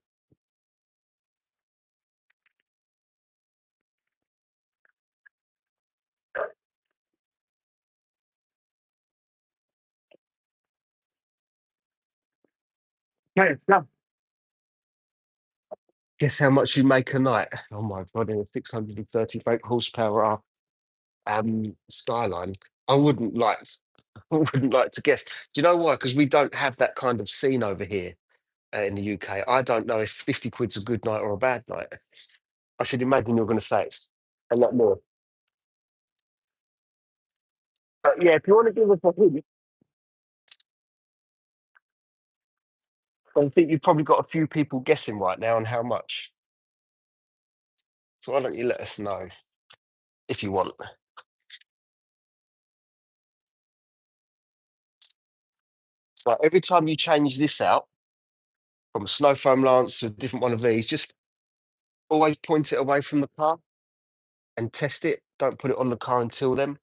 [SPEAKER 1] Okay, done. Guess how much you make a night? Oh my god, in a 638 horsepower Skyline. I wouldn't like I wouldn't like to guess. Do you know why? Because we don't have that kind of scene over here in the UK. I don't know if 50 quid's a good night or a bad night. I should imagine you're going to say it's a lot more. But yeah, if you want to give us a hint, I think you've probably got a few people guessing right now on how much. So why don't you let us know if you want? So every time you change this out from a snow foam lance to a different one of these, just always point it away from the car and test it. Don't put it on the car until then.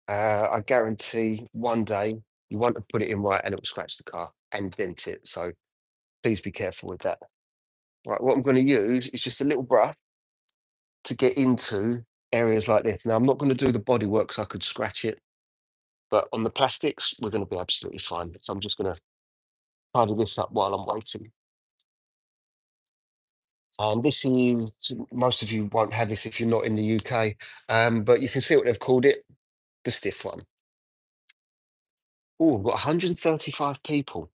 [SPEAKER 1] I guarantee one day you want to put it in right and it will scratch the car and dent it. So please be careful with that. Right, what I'm going to use is just a little brush to get into areas like this. Now, I'm not going to do the body work so I could scratch it, but on the plastics, we're going to be absolutely fine. So I'm just going to tidy this up while I'm waiting. And this is, most of you won't have this if you're not in the UK, but you can see what they've called it, the stiff one. Oh, we've got 135 people.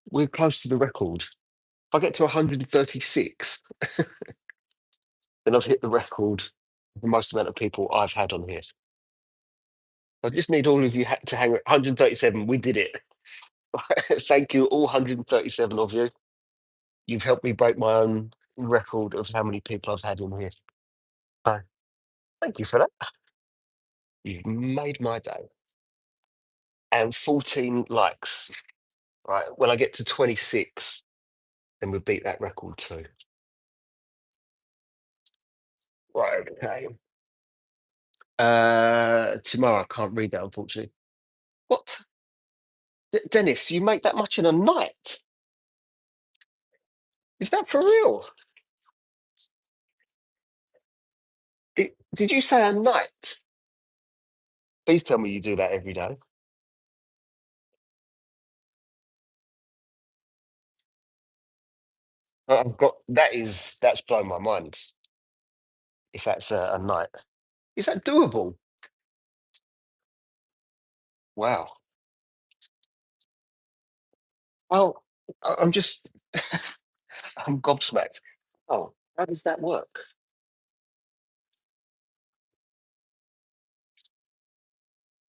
[SPEAKER 1] We're close to the record. If I get to 136, then I've hit the record of the most amount of people I've had on here. I just need all of you to hang 137. We did it. Thank you, all 137 of you. You've helped me break my own record of how many people I've had in here. So thank you for that. You've made my day. And 14 likes. Right. When I get to 26, then we beat that record too. Right. Okay. Tomorrow I can't read that, unfortunately. What? Dennis, you make that much in a night? Is that for real? Did you say a night? Please tell me you do that every day. I've got that's blown my mind. If that's a night, is that doable? Wow. Well, I'm just I'm gobsmacked. Oh, how does that work?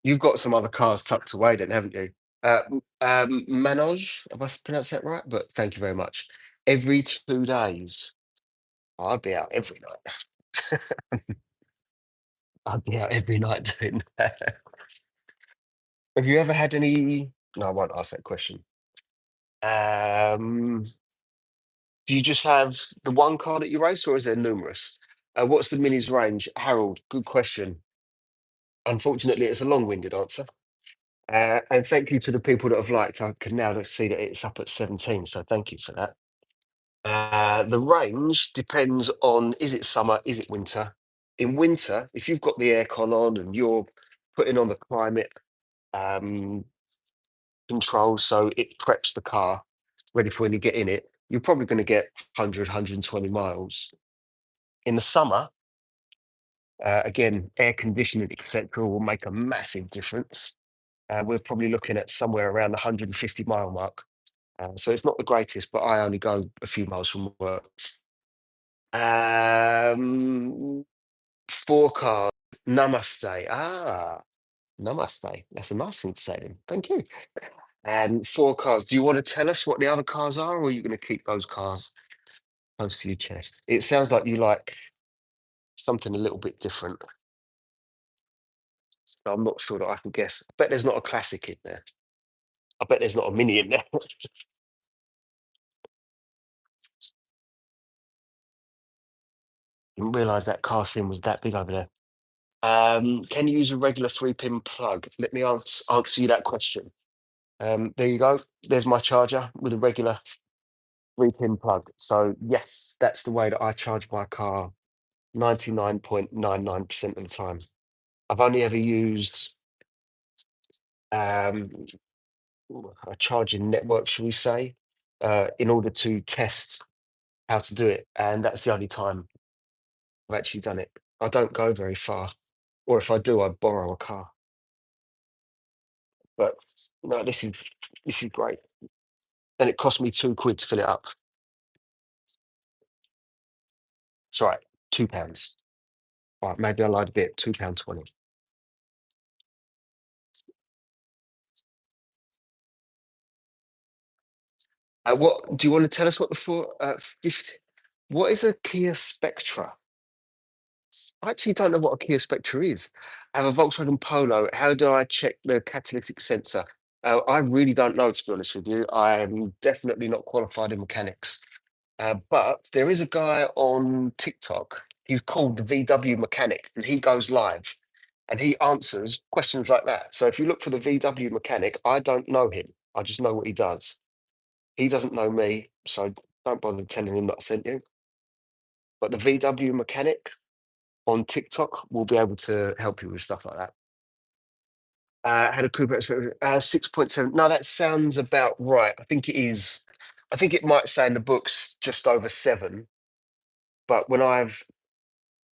[SPEAKER 1] You've got some other cars tucked away then, haven't you? Manoj, have I pronounced that right? But thank you very much. Every 2 days, I'd be out every night. I'd be out every night doing that. Have you ever had any? No, I won't ask that question. Um, do you just have the one car that you race, or is there numerous? What's the Mini's range? Harold, good question. Unfortunately, it's a long-winded answer. And thank you to the people that have liked. I can now see that it's up at 17, so thank you for that. The range depends on, is it summer, is it winter? In winter, if you've got the aircon on and you're putting on the climate um, control, so it preps the car ready for when you get in it, you're probably going to get 100, 120 miles. In the summer, again, air conditioning, etc., will make a massive difference. We're probably looking at somewhere around the 150-mile mark. So it's not the greatest, but I only go a few miles from work. Um, Forecast. Namaste. Namaste. That's a nice thing to say then. Thank you. And four cars. Do you want to tell us what the other cars are, or are you going to keep those cars close to your chest? It sounds like you like something a little bit different. So I'm not sure that I can guess. I bet there's not a classic in there. I bet there's not a mini in there. Didn't realise that car sim was that big over there. Can you use a regular 3-pin plug? Let me answer you that question. There you go. There's my charger with a regular 3-pin plug. So yes, that's the way that I charge my car 99.99% of the time. I've only ever used um, a charging network, shall we say, in order to test how to do it, and that's the only time I've actually done it. I don't go very far, or if I do, I borrow a car. But no, this is great, and it cost me £2 to fill it up. That's right, £2. Right, maybe I lied a bit. £2.20. What do you want to tell us? What the 50? What is a Kia Spectra? I actually don't know what a Kia Spectra is. I have a Volkswagen Polo. How do I check the catalytic sensor? I really don't know, to be honest with you. I'm definitely not qualified in mechanics. But there is a guy on TikTok. He's called the VW Mechanic, and he goes live and he answers questions like that. So if you look for the VW Mechanic, I don't know him. I just know what he does. He doesn't know me, so don't bother telling him that I sent you. But the VW Mechanic on TikTok will be able to help you with stuff like that. Had a Cooper experience, 6.7. No, that sounds about right. I think it is. I think it might say in the books just over 7. But when I've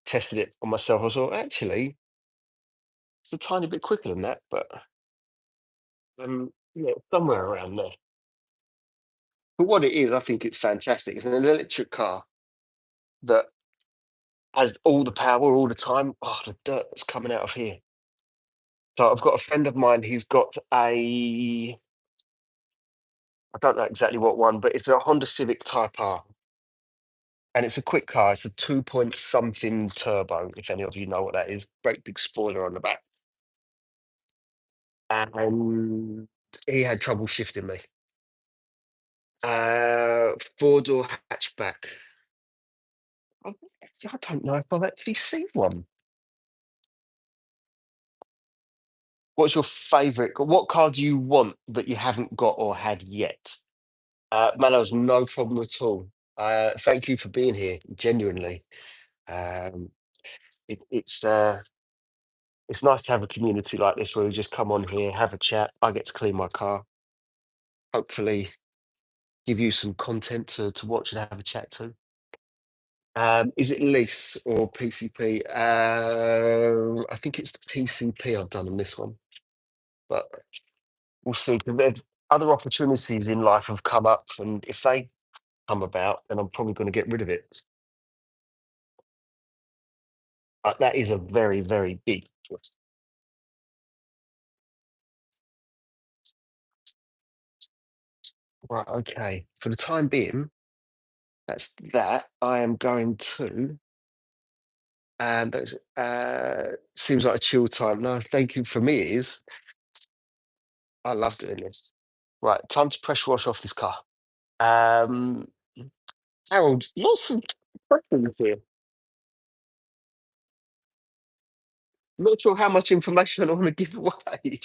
[SPEAKER 1] tested it on myself, I thought actually it's a tiny bit quicker than that. But yeah, somewhere around there. But what it is, I think it's fantastic. It's an electric car that has all the power all the time. Oh, the dirt that's coming out of here. So I've got a friend of mine who's got I don't know exactly what one, but it's a Honda Civic Type R, and it's a quick car. It's a 2 point something turbo, if any of you know what that is. Great big spoiler on the back. And he had trouble shifting me. 4-door hatchback. I, I don't know if I've actually seen one. What's your favourite? What car do you want that you haven't got or had yet? Manos, no problem at all. Thank you for being here, genuinely. Um, it's nice to have a community like this where we just come on here, have a chat. I get to clean my car, hopefully give you some content to watch and have a chat to. Is it lease or PCP? I think it's the PCP I've done on this one, but we'll see. 'Cause there's other opportunities in life have come up, and if they come about, then I'm probably going to get rid of it. That is a very, very big. Right, okay. For the time being, that's that. I am going to, and those seems like a chill time. No, thank you. For me, it is. I love doing this. Right, time to pressure wash off this car. Um, Harold, lots of questions here. Not sure how much information I want to give away.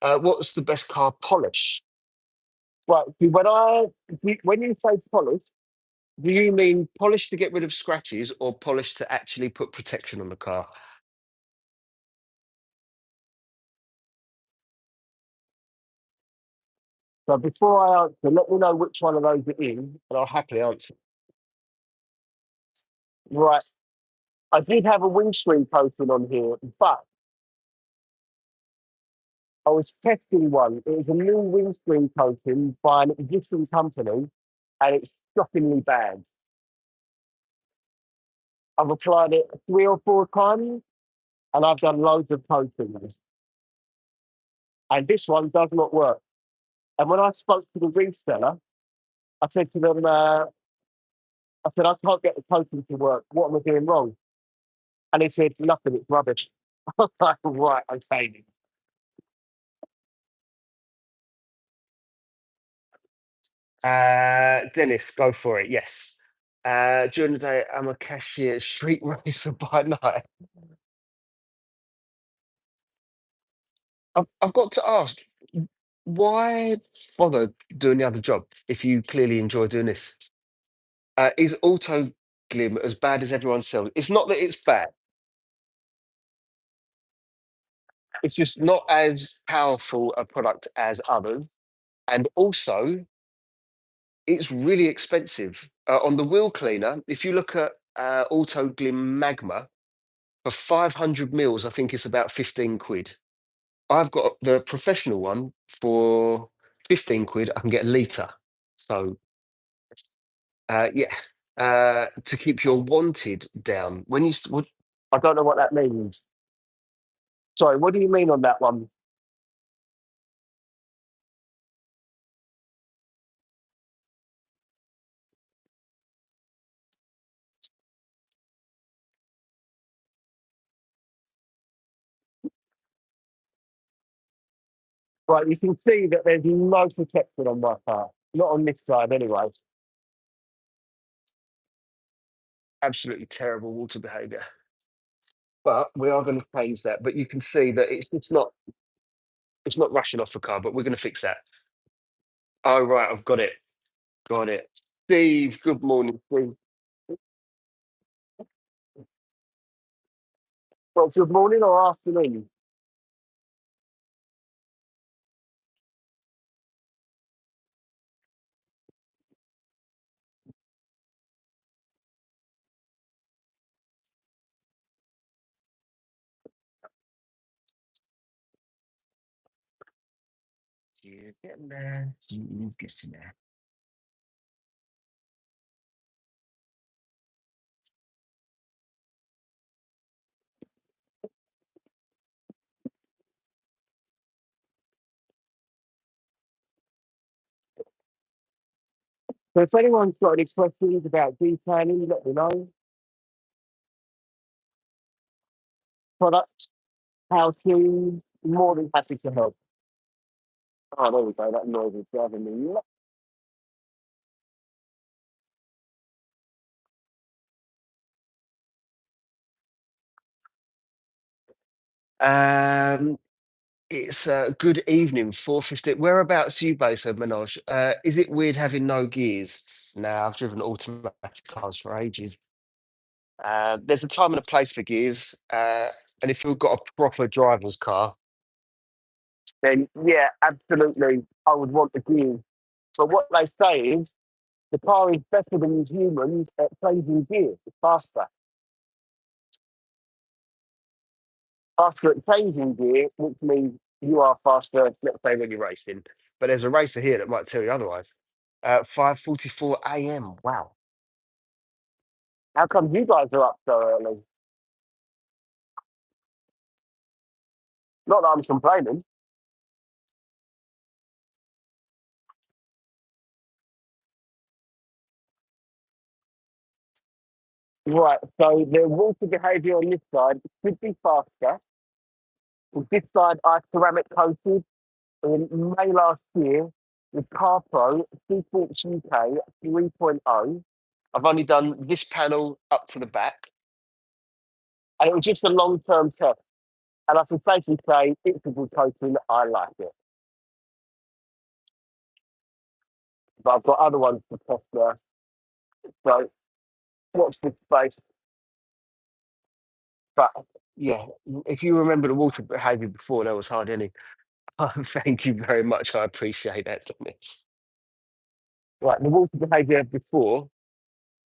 [SPEAKER 1] What's the best car polish? Right, see, when you say polish, do you mean polish to get rid of scratches or polish to actually put protection on the car? So before I answer, let me know which one of those it is, and I'll happily answer. Right, I did have a windscreen coating on here, but I was testing one. It was a new windscreen coating by an existing company, and it's shockingly bad. I've applied it 3 or 4 times, and I've done loads of coatings, and this one does not work. And when I spoke to the reseller, I said to them, I said, I can't get the coating to work. What am I doing wrong? And they said, nothing, it's rubbish. I was like, right, okay. Dennis, go for it. Yes. During the day, I'm a cashier, street racer by night. I've got to ask, why bother doing the other job if you clearly enjoy doing this? Is Auto Glim as bad as everyone sells? It's not that it's bad, it's just not as powerful a product as others. And also, it's really expensive. On the wheel cleaner, if you look at Auto Glim Magma, for 500 mils, I think it's about 15 quid. I've got the professional one for 15 quid. I can get a litre. So, yeah, to keep your wanted down. I don't know what that means. Sorry, what do you mean on that one? Right, you can see that there's no protection on my car. Not on this side, anyway. Absolutely terrible water behaviour. But we are going to change that. But you can see that it's not rushing off the car. But we're going to fix that. Oh right, I've got it. Got it. Steve, good morning, Steve. Well, good morning or afternoon. You getting there? You getting there? So if anyone's got any questions about detailing, let me know. Products, how to, more than happy to help. Oh, there we go. That noise is driving me nuts. Um, it's a good evening, 4:50. Whereabouts are you based, Manoj? Is it weird having no gears? Now I've driven automatic cars for ages. There's a time and a place for gears, and if you've got a proper driver's car, then yeah, absolutely, I would want the gears. But what they say is the car is better than humans at changing gears. It's faster at changing gear, which means you are faster. Let's say when you're racing, but there's a racer here that might tell you otherwise. 5:44 a.m. Wow, how come you guys are up so early? Not that I'm complaining. Right, so the water behaviour on this side should be faster. With this side, I ceramic coated in May last year with CarPro Seaports UK 3.0. I've only done this panel up to the back, and it was just a long-term test. And I can safely say it's a good coating. I like it, but I've got other ones to test there. So watch this space. But yeah, if you remember the water behaviour before, there was hardly any. Oh, thank you very much. I appreciate that, Dennis. Right, the water behaviour before,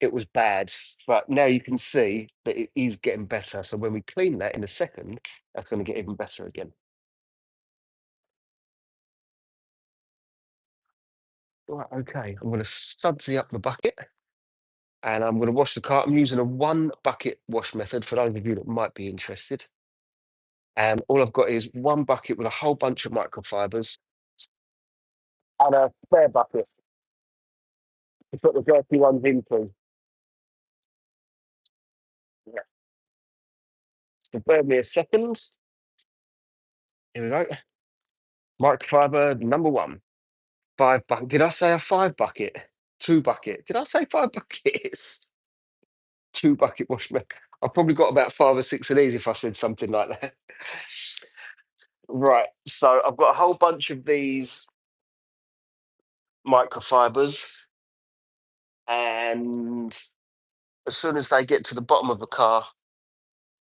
[SPEAKER 1] it was bad, but now you can see that it is getting better. So when we clean that in a second, that's going to get even better again. Right, okay. I'm going to sudsy up the bucket and I'm going to wash the car. I'm using a one bucket wash method for those of you that might be interested. And all I've got is one bucket with a whole bunch of microfibers and a spare bucket to put the dirty ones into. Yeah. So bear with me a second. Here we go. Microfiber number one. Five bucket. Did I say a five bucket? Two bucket. Did I say five buckets? Two bucket wash method. I've probably got about five or six of these if I said something like that. Right. So I've got a whole bunch of these microfibers, and as soon as they get to the bottom of the car,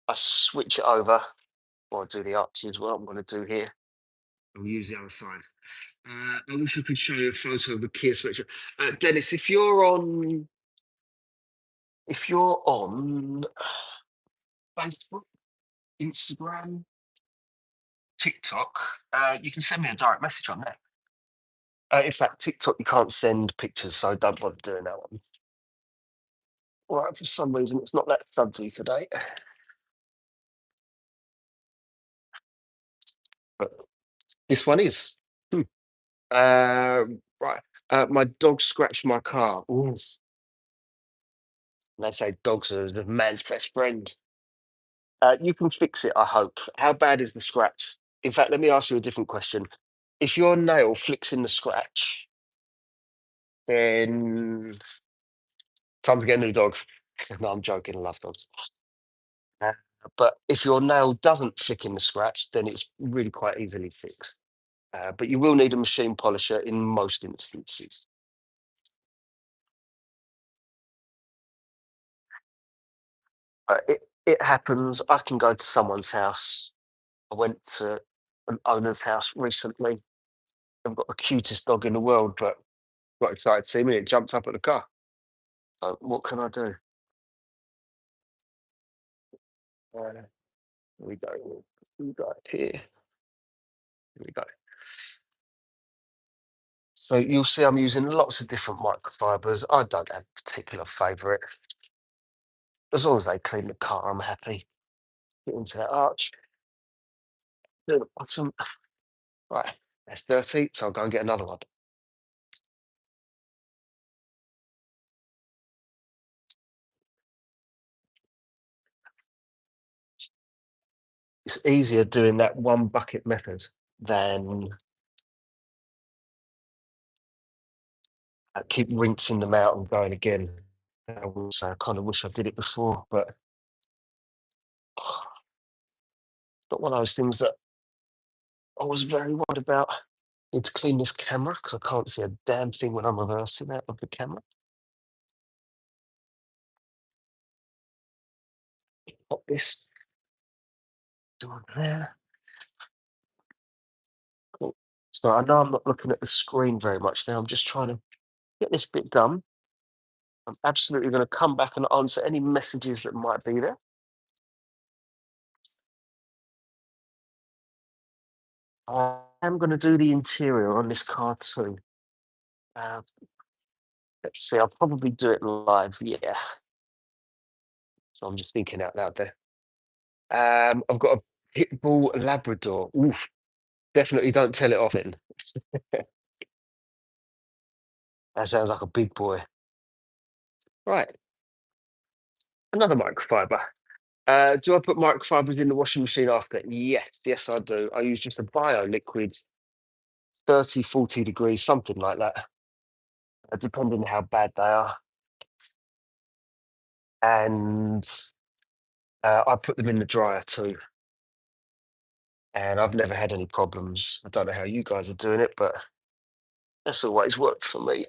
[SPEAKER 1] I switch it over, or I do the arches. What I'm going to do here, I'll use the other side. I wish I could show you a photo of the Kia switcher. Dennis, if you're on Facebook, Instagram, TikTok, you can send me a direct message on there. In fact, TikTok you can't send pictures, so don't bother doing that one. All right, for some reason it's not that sudsy today, but this one is. Hmm. Right, my dog scratched my car. Ooh. And they say dogs are the man's best friend. You can fix it, I hope. How bad is the scratch? In fact, let me ask you a different question. If your nail flicks in the scratch, then time to get a new dog. No, I'm joking. I love dogs. Uh, but if your nail doesn't flick in the scratch, then it's really quite easily fixed. But you will need a machine polisher in most instances. It happens. I can go to someone's house. I went to an owner's house recently. I've got the cutest dog in the world, but got excited to see me. It jumped up at the car. So what can I do? Here we go. We got it here. Here we go. So you'll see I'm using lots of different microfibers. I don't have a particular favourite. As long as they clean the car, I'm happy. Get into that arch. Do the bottom. Right, that's dirty, so I'll go and get another one. It's easier doing that one bucket method than keep rinsing them out and going again. I will say I kind of wish I did it before, but it's not one of those things that I was very worried about. Need to clean this camera because I can't see a damn thing when I'm reversing out of the camera. Pop this down there. Cool. So I know I'm not looking at the screen very much now. I'm just trying to get this bit done. I'm absolutely going to come back and answer any messages that might be there. I am going to do the interior on this car too. Uh, let's see, I'll probably do it live. Yeah. So I'm just thinking out loud there. I've got a pit bull Labrador. Oof. Definitely don't tell it off then. That sounds like a big boy. Right. Another microfiber. Do I put microfibers in the washing machine after? Yes, yes, I do. I use just a bio liquid, 30, 40 degrees, something like that, depending how bad they are. And I put them in the dryer too. And I've never had any problems. I don't know how you guys are doing it, but that's always worked for me.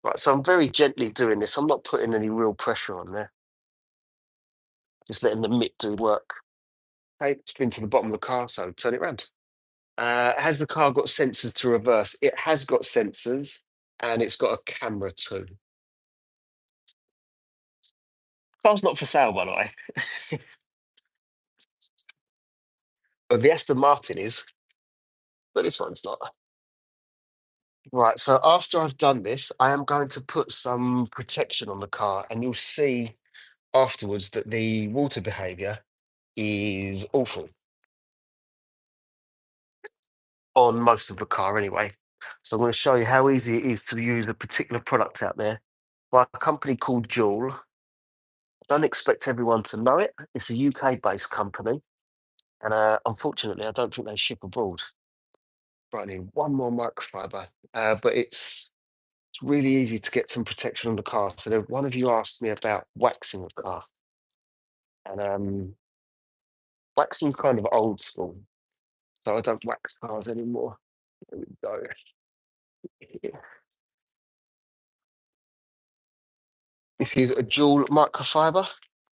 [SPEAKER 1] Right, so I'm very gently doing this. I'm not putting any real pressure on there, just letting the mitt do work. Okay, it's been to the bottom of the car, so turn it round. Has the car got sensors to reverse? It has got sensors and it's got a camera too. Car's not for sale, by the way. But the Aston Martin is, but this one's not. Right, so after I've done this, I am going to put some protection on the car, and you'll see afterwards that the water behavior is awful on most of the car anyway. So I'm going to show you how easy it is to use a particular product out there by a company called Joule. Don't expect everyone to know it. It's a UK-based company, and unfortunately, I don't think they ship abroad. Right, I need one more microfiber, but it's really easy to get some protection on the car. So one of you asked me about waxing the car, and waxing's kind of old school, so I don't wax cars anymore. There we go. Yeah. This is a dual microfiber.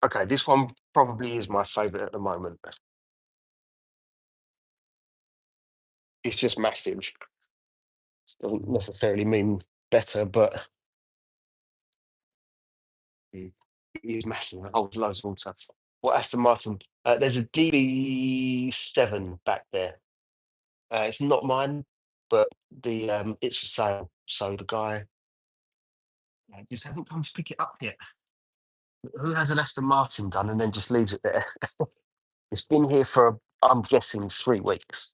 [SPEAKER 1] Okay, this one probably is my favorite at the moment. It's just massive. Doesn't necessarily mean better, but it is massive. It holds loads of water. What Aston Martin? There's a DB7 back there. It's not mine, but the it's for sale. So the guy just hasn't come to pick it up yet. Who has an Aston Martin done and then just leaves it there? It's been here for I'm guessing 3 weeks.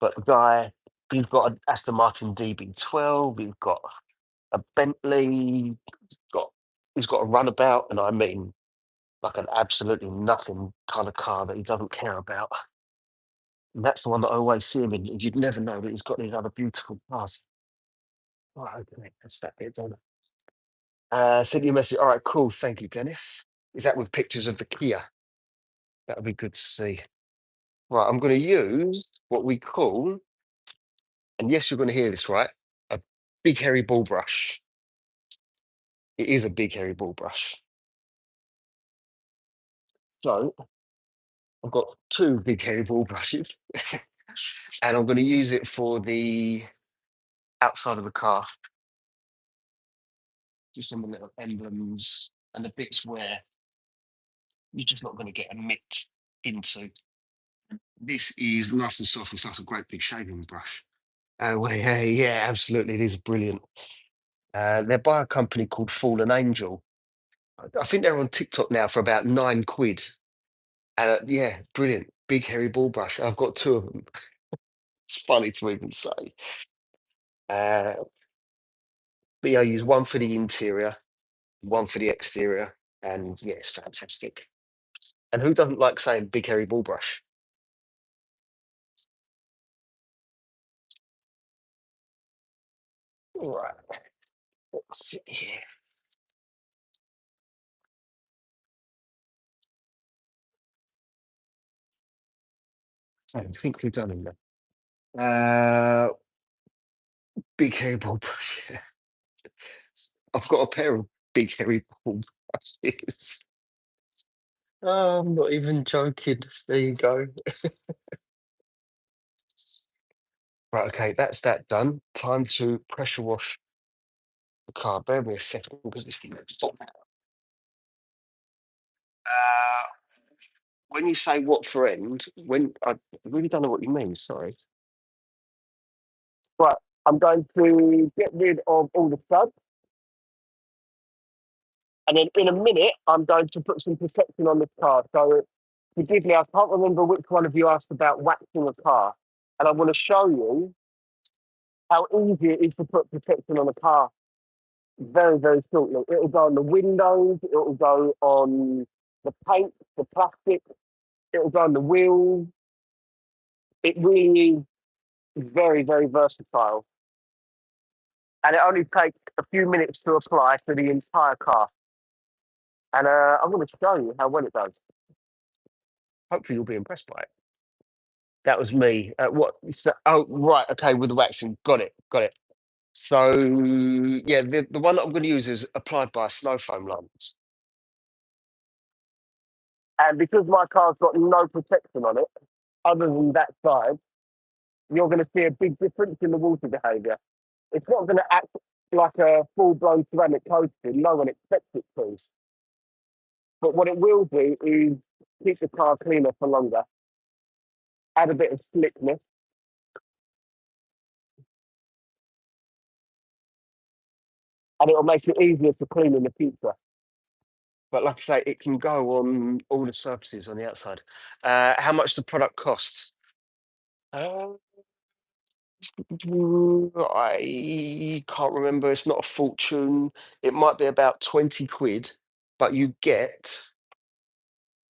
[SPEAKER 1] But the guy, he's got an Aston Martin DB12. He's got a Bentley. Got he's got a runabout, and I mean like an absolutely nothing kind of car that he doesn't care about. And that's the one that I always see him in. And you'd never know that he's got these other beautiful cars. Right, okay, that's that bit done. Send you a message. All right, cool. Thank you, Dennis. Is that with pictures of the Kia? That would be good to see. Right, I'm going to use what we call, and yes, you're going to hear this right, a big hairy ball brush. It is a big hairy ball brush. So I've got two big hairy ball brushes, and I'm going to use it for the outside of the car, just some little emblems and the bits where you're just not going to get a mitt into. This is nice and soft. It's like a great big shaving brush. Well, yeah, yeah, absolutely. It is brilliant. They're by a company called Fallen Angel. I think they're on TikTok now for about 9 quid. Yeah, brilliant. Big hairy ball brush. I've got two of them. It's funny to even say. Uh, but yeah, I use one for the interior, one for the exterior, and yeah, it's fantastic. And who doesn't like saying big hairy ball brush? All right, let's see here. I think we've done enough. Big hairy ball brush. Yeah. I've got a pair of big hairy ball brushes. Oh, I'm not even joking. There you go. Right, okay, that's that done. Time to pressure wash the car. Bear with me a second because this thing is full. When you say what for end, when I really don't know what you mean, sorry. Right, I'm going to get rid of all the studs, and then in a minute, I'm going to put some protection on this car. So forgive me, I can't remember which one of you asked about waxing a car, and I want to show you how easy it is to put protection on a car. very, very shortly. It'll go on the windows, it'll go on the paint, the plastic, it'll go on the wheels. It really is very, very versatile. And it only takes a few minutes to apply to the entire car. And I'm going to show you how well it does. Hopefully, you'll be impressed by it. That was me. What? So, oh, right. Okay, with the waxing. Got it. Got it. So, yeah, the one that I'm going to use is applied by snow foam lumps. And because my car's got no protection on it, other than that side, you're going to see a big difference in the water behaviour. It's not going to act like a full-blown ceramic coating. No one expects it to. But what it will do is keep the car cleaner for longer, add a bit of slickness, and it'll make it easier to clean in the future. But like I say, it can go on all the surfaces on the outside. How much the product costs? Uh, I can't remember. It's not a fortune. It might be about 20 quid, but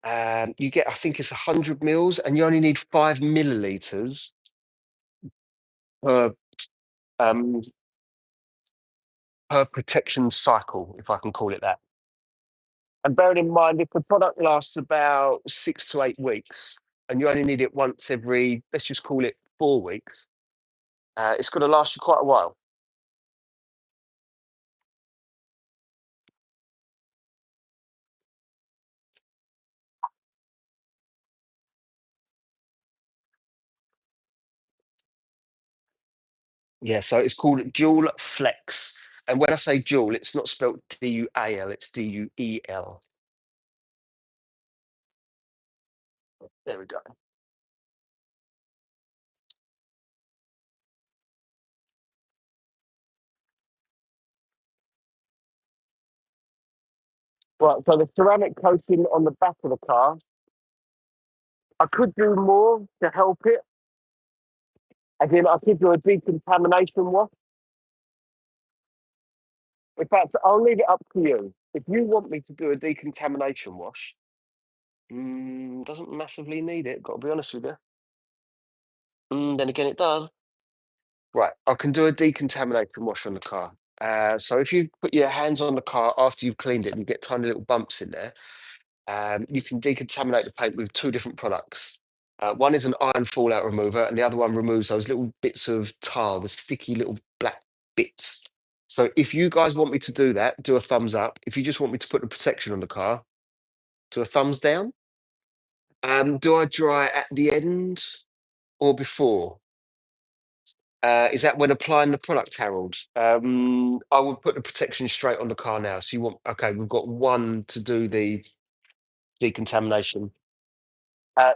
[SPEAKER 1] I think it's 100 mils, and you only need 5 milliliters per um, per protection cycle, if I can call it that. And bearing in mind, if the product lasts about 6 to 8 weeks, and you only need it once every, let's just call it 4 weeks, it's going to last you quite a while. Yeah, so it's called Dual Flex. And when I say dual, it's not spelled Dual, it's Duel. There we go. Right, so the ceramic coating on the back of the car, I could do more to help it. Again, I could do a decontamination wash. In fact, I'll leave it up to you. If you want me to do a decontamination wash, doesn't massively need it, got to be honest with you. Then again, it does. Right, I can do a decontamination wash on the car. So if you put your hands on the car after you've cleaned it and you get tiny little bumps in there, you can decontaminate the paint with two different products. One is an iron fallout remover, and the other one removes those little bits of tar, the sticky little black bits. So if you guys want me to do that, do a thumbs up. If you just want me to put the protection on the car, do a thumbs down. Do I dry at the end or before? Is that when applying the product, Harold? I would put the protection straight on the car now. So you want, okay, we've got one to do the decontamination.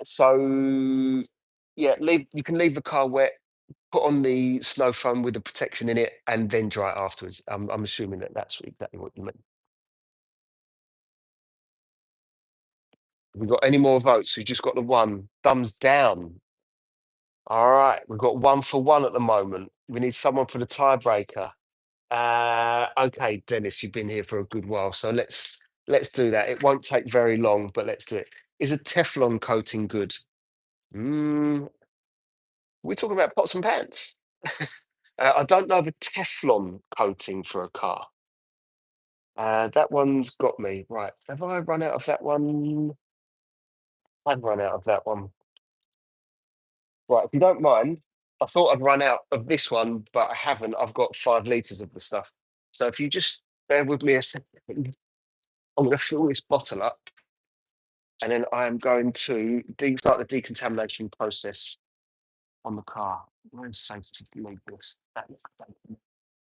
[SPEAKER 1] So yeah, you can leave the car wet, put on the snow foam with the protection in it, and then dry it afterwards. I'm assuming that that's exactly what you meant. Have we got any more votes? We just got the one. Thumbs down. All right, we've got 1 for 1 at the moment. We need someone for the tiebreaker. Okay, Dennis, you've been here for a good while, so let's do that. It won't take very long, but let's do it. Is a Teflon coating good? Mm, we're talking about pots and pans. I don't know of a Teflon coating for a car. That one's got me. Right. Have I run out of that one? I've run out of that one. Right. If you don't mind, I thought I'd run out of this one, but I haven't. I've got 5 litres of the stuff. So if you just bear with me a second, I'm going to fill this bottle up and then I am going to start the decontamination process on the car. Where's safety leave this? That's safety.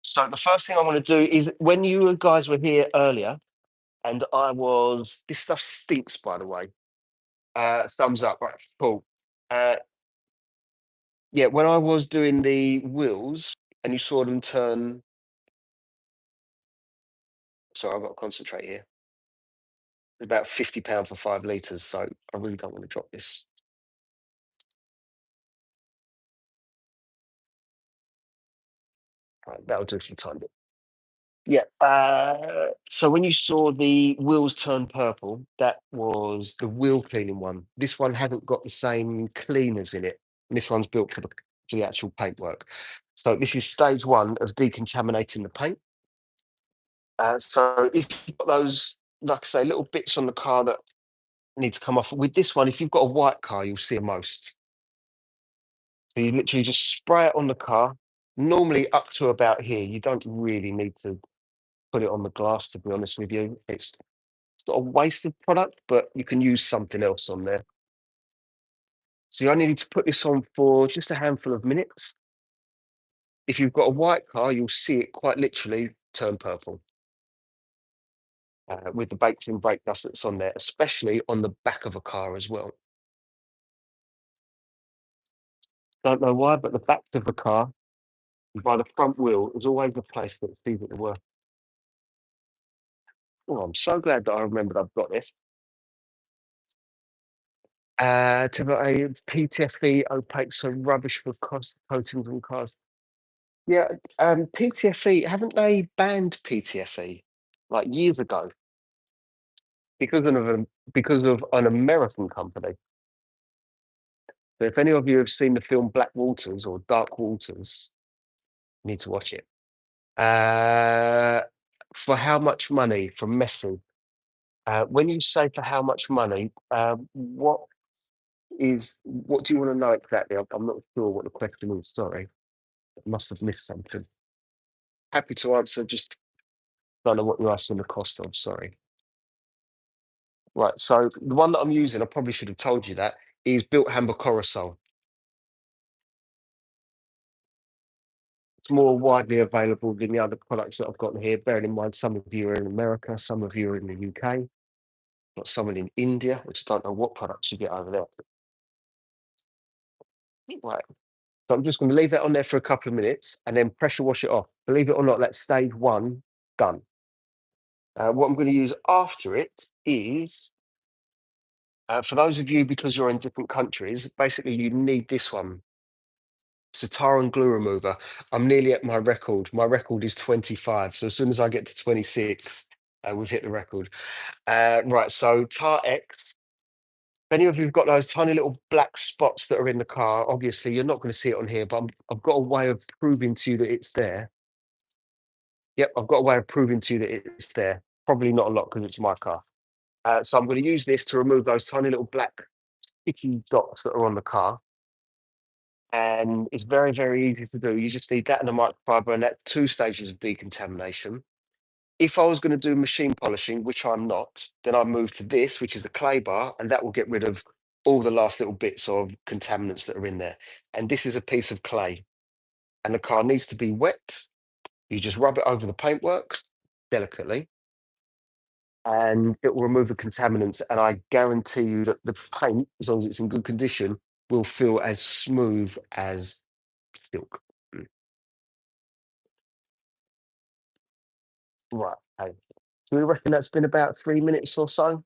[SPEAKER 1] So the first thing I want to do is when you guys were here earlier, and this stuff stinks, by the way. Thumbs up, right? Cool. Uh, yeah, when I was doing the wheels, and you saw them turn. Sorry, I've got to concentrate here. It's about £50 for 5 litres, so I really don't want to drop this. Right, that'll do for the time being. Yeah. So when you saw the wheels turn purple, that was the wheel cleaning one. This one hasn't got the same cleaners in it. And this one's built for the actual paintwork. So this is stage one of decontaminating the paint. So if you've got those, like I say, little bits on the car that need to come off, with this one, if you've got a white car, you'll see it most. So you literally just spray it on the car, normally up to about here. You don't really need to put it on the glass, to be honest with you. It's not a waste of product, but you can use something else on there. So you only need to put this on for just a handful of minutes. If you've got a white car, you'll see it quite literally turn purple with the baked in brake dust that's on there, especially on the back of a car as well. Don't know why, but the back of the car by the front wheel is always the place that sees it the worst. Oh, I'm so glad that I remembered I've got this. To a PTFE opaque, so rubbish for coatings on cars. Yeah, PTFE, haven't they banned PTFE like years ago because of an American company? So if any of you have seen the film Black Waters or Dark Waters, you need to watch it. Uh, for how much money from Messi? When you say for how much money, what do you want to know exactly? I'm not sure what the question is. Sorry, I must have missed something. Happy to answer. Just don't know what you're asking the cost of. Sorry. Right. So the one that I'm using, I probably should have told you that, is built Hamburg Corosol. It's more widely available than the other products that I've got here. Bearing in mind, some of you are in America, some of you are in the UK, got someone in India, which I don't know what products you get over there. Right. So I'm just going to leave that on there for a couple of minutes and then pressure wash it off. Believe it or not, that's stage one done. What I'm going to use after it is, for those of you, because you're in different countries, basically you need this one. It's a tar and glue remover. I'm nearly at my record. My record is 25. So as soon as I get to 26, we've hit the record. Right, so Tar X. If any of you've got those tiny little black spots that are in the car, obviously you're not going to see it on here, but I've got a way of proving to you that it's there. Yep, I've got a way of proving to you that it's there. Probably not a lot because it's my car. So I'm going to use this to remove those tiny little black sticky dots that are on the car. And it's very, very easy to do. You just need that and a microfiber, and that's two stages of decontamination. If I was going to do machine polishing, which I'm not, then I move to this, which is a clay bar, and that will get rid of all the last little bits of contaminants that are in there. And this is a piece of clay, and the car needs to be wet. You just rub it over the paintwork delicately, and it will remove the contaminants. And I guarantee you that the paint, as long as it's in good condition, will feel as smooth as silk. Right. Okay. So we reckon that's been about 3 minutes or so.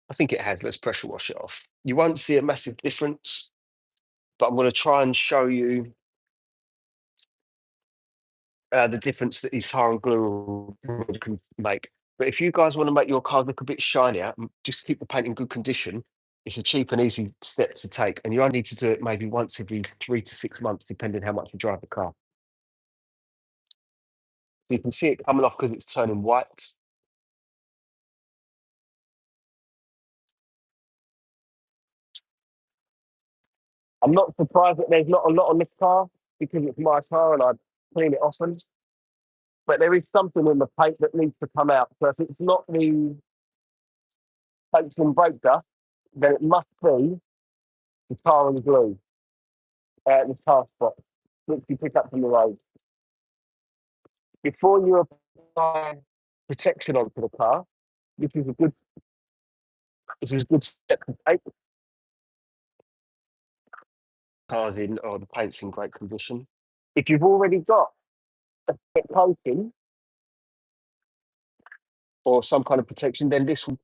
[SPEAKER 1] I think it has. Let's pressure wash it off. You won't see a massive difference, but I'm going to try and show you the difference that the tar and glue can make. But if you guys want to make your car look a bit shinier, just keep the paint in good condition. It's a cheap and easy step to take, and you only need to do it maybe once every 3 to 6 months, depending how much you drive the car. So you can see it coming off because it's turning white. I'm not surprised that there's not a lot on this car because it's my car and I clean it often. But there is something in the paint that needs to come out. So if it's not the paint and brake dust, then it must be the tar and glue, the tar spot, which you pick up from the road. Before you apply protection onto the car, this is a good this is a good step to take. Cars in or the paint's in great condition. If you've already got a thick coating or some kind of protection, then this will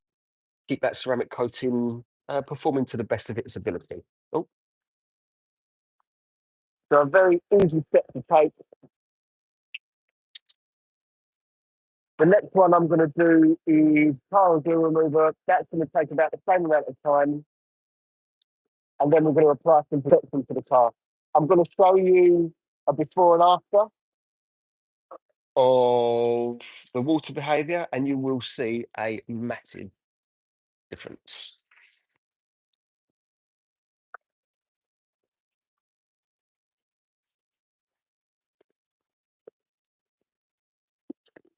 [SPEAKER 1] keep that ceramic coating performing to the best of its ability. Oh, so a very easy step to take. The next one I'm going to do is tile glue remover. That's going to take about the same amount of time, and then we're going to apply some protection to the car. I'm going to show you a before and after of the water behaviour, and you will see a massive difference.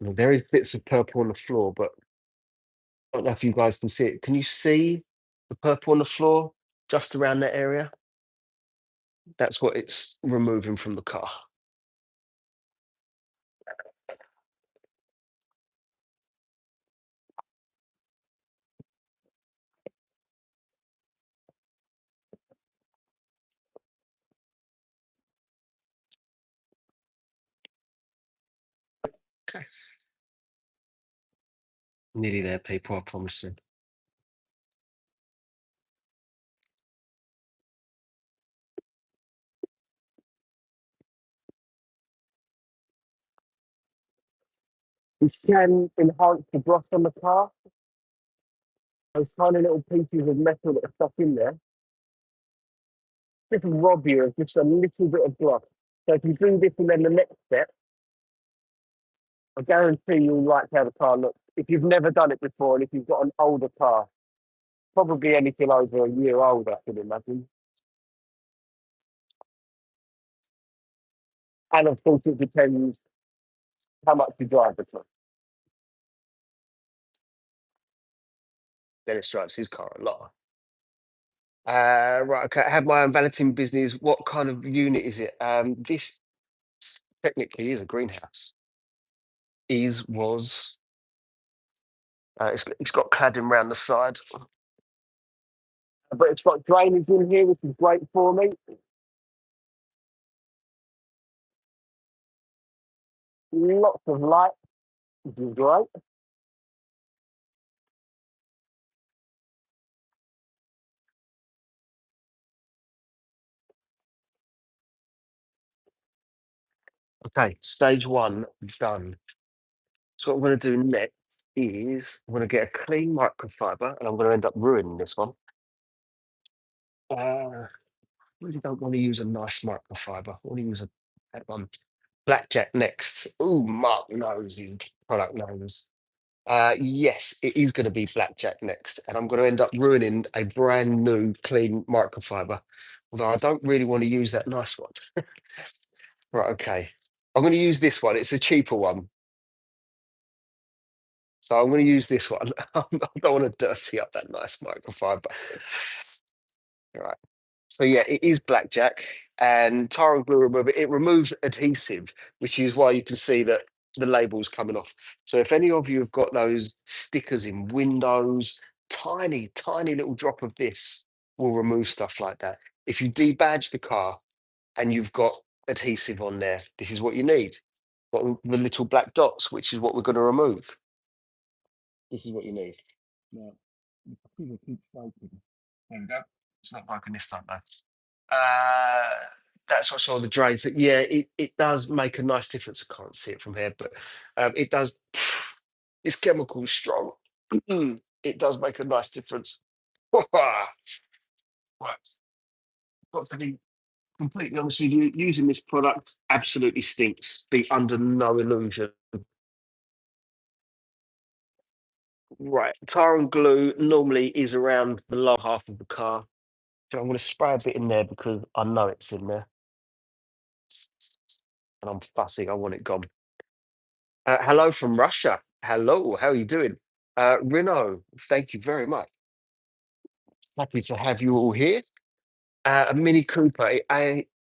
[SPEAKER 1] Now, there is bits of purple on the floor, but I don't know if you guys can see it. Can you see the purple on the floor just around that area? That's what it's removing from the car. Okay. Nearly there, people, I promise you. It can enhance the gloss on the car. Those tiny little pieces of metal that are stuck in there just rob you of just a little bit of gloss. So if you do this and then the next step, I guarantee you'll like how the car looks. If you've never done it before and if you've got an older car, probably anything over a year old, I can imagine. And of course, it depends how much you drive the car. Dennis drives his car a lot. Right, okay. I have my own valeting business. What kind of unit is it? This technically is a greenhouse. Was. It's got cladding around the side, but it's got drainage in here, which is great for me. Lots of light, which is great. Okay, stage one done. So what I'm going to do next is I'm going to get a clean microfiber, and I'm going to end up ruining this one. Really don't want to use a nice microfiber. I want to use that one. Blackjack next. Ooh, Mark knows his product names. Yes, it is going to be Blackjack next, and I'm going to end up ruining a brand new clean microfiber. Although I don't really want to use that nice one. Right, okay. I'm going to use this one. It's a cheaper one. So I'm going to use this one. I don't want to dirty up that nice microfiber. All right. So yeah, it is blackjack and tar and glue remover. It removes adhesive, which is why you can see that the label's coming off. So if any of you have got those stickers in windows, tiny little drop of this will remove stuff like that. If you debadge the car and you've got adhesive on there, this is what you need. Got the little black dots, which is what we're going to remove. This is what you need. Now, there we go. It's not broken this time though. Uh, that's what's on the drains. Yeah, it does make a nice difference. I can't see it from here, but it does. This chemical is strong. It does make a nice difference. Right. Got to be completely honest with you. Using this product absolutely stinks. Be under no illusion. Right, tar and glue normally is around the lower half of the car. So I'm going to spray a bit in there because I know it's in there, and I'm fussy. I want it gone. Hello from Russia. Hello, how are you doing? Reno, thank you very much. Happy to have you all here. A Mini Cooper,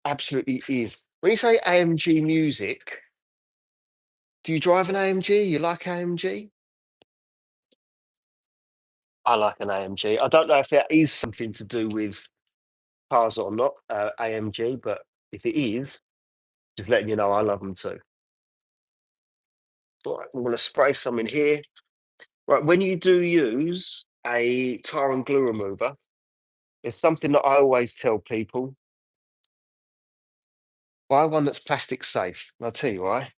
[SPEAKER 1] absolutely is. When you say AMG music, do you drive an AMG? You like AMG? I like an AMG. I don't know if that is something to do with cars or not, AMG, but if it is, just letting you know I love them too. All right, I'm going to spray some in here. Right, when you do use a tar and glue remover, it's something that I always tell people: buy one that's plastic safe. And I'll tell you why.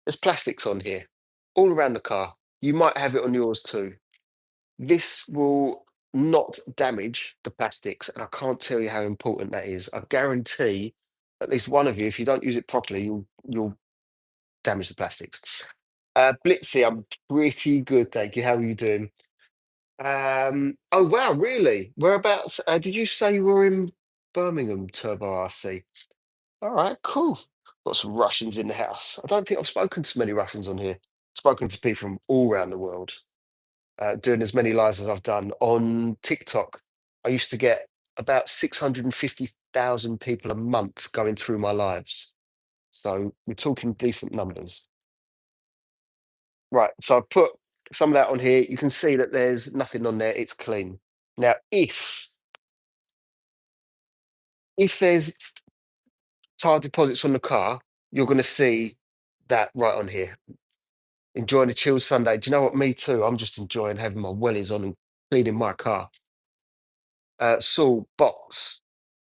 [SPEAKER 1] There's plastics on here. all around the car. You might have it on yours too. This will not damage the plastics, and I can't tell you how important that is. I guarantee at least one of you, if you don't use it properly, you'll damage the plastics. Blitzy, I'm pretty good, thank you. How are you doing? Oh wow, really? Whereabouts? Did you say you were in Birmingham, Turbo RC? All right, cool. Got some Russians in the house. I don't think I've spoken to many Russians on here. Spoken to people from all around the world. Doing as many lives as I've done on TikTok. I used to get about 650,000 people a month going through my lives. So we're talking decent numbers. Right. So I put some of that on here. You can see that there's nothing on there. It's clean. Now, if there's tire deposits on the car, you're going to see that right on here. Enjoying a chill Sunday. Do you know what? Me too. I'm just enjoying having my wellies on and cleaning my car. Saul Box.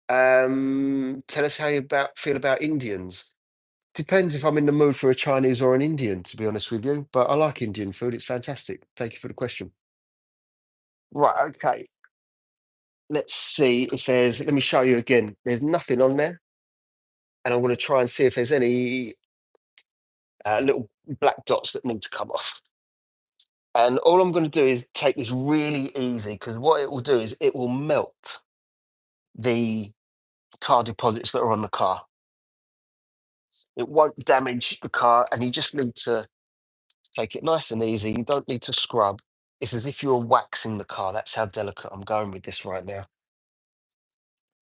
[SPEAKER 1] Tell us how you feel about Indians. Depends if I'm in the mood for a Chinese or an Indian, to be honest with you. But I like Indian food. It's fantastic. Thank you for the question. Right. Okay. Let's see if there's. Let me show you again. There's nothing on there, and I'm going to try and see if there's any little black dots that need to come off. And all I'm going to do is take this really easy because what it will do is it will melt the tar deposits that are on the car. It won't damage the car, and you just need to take it nice and easy. You don't need to scrub. It's as if you're waxing the car. That's how delicate I'm going with this right now.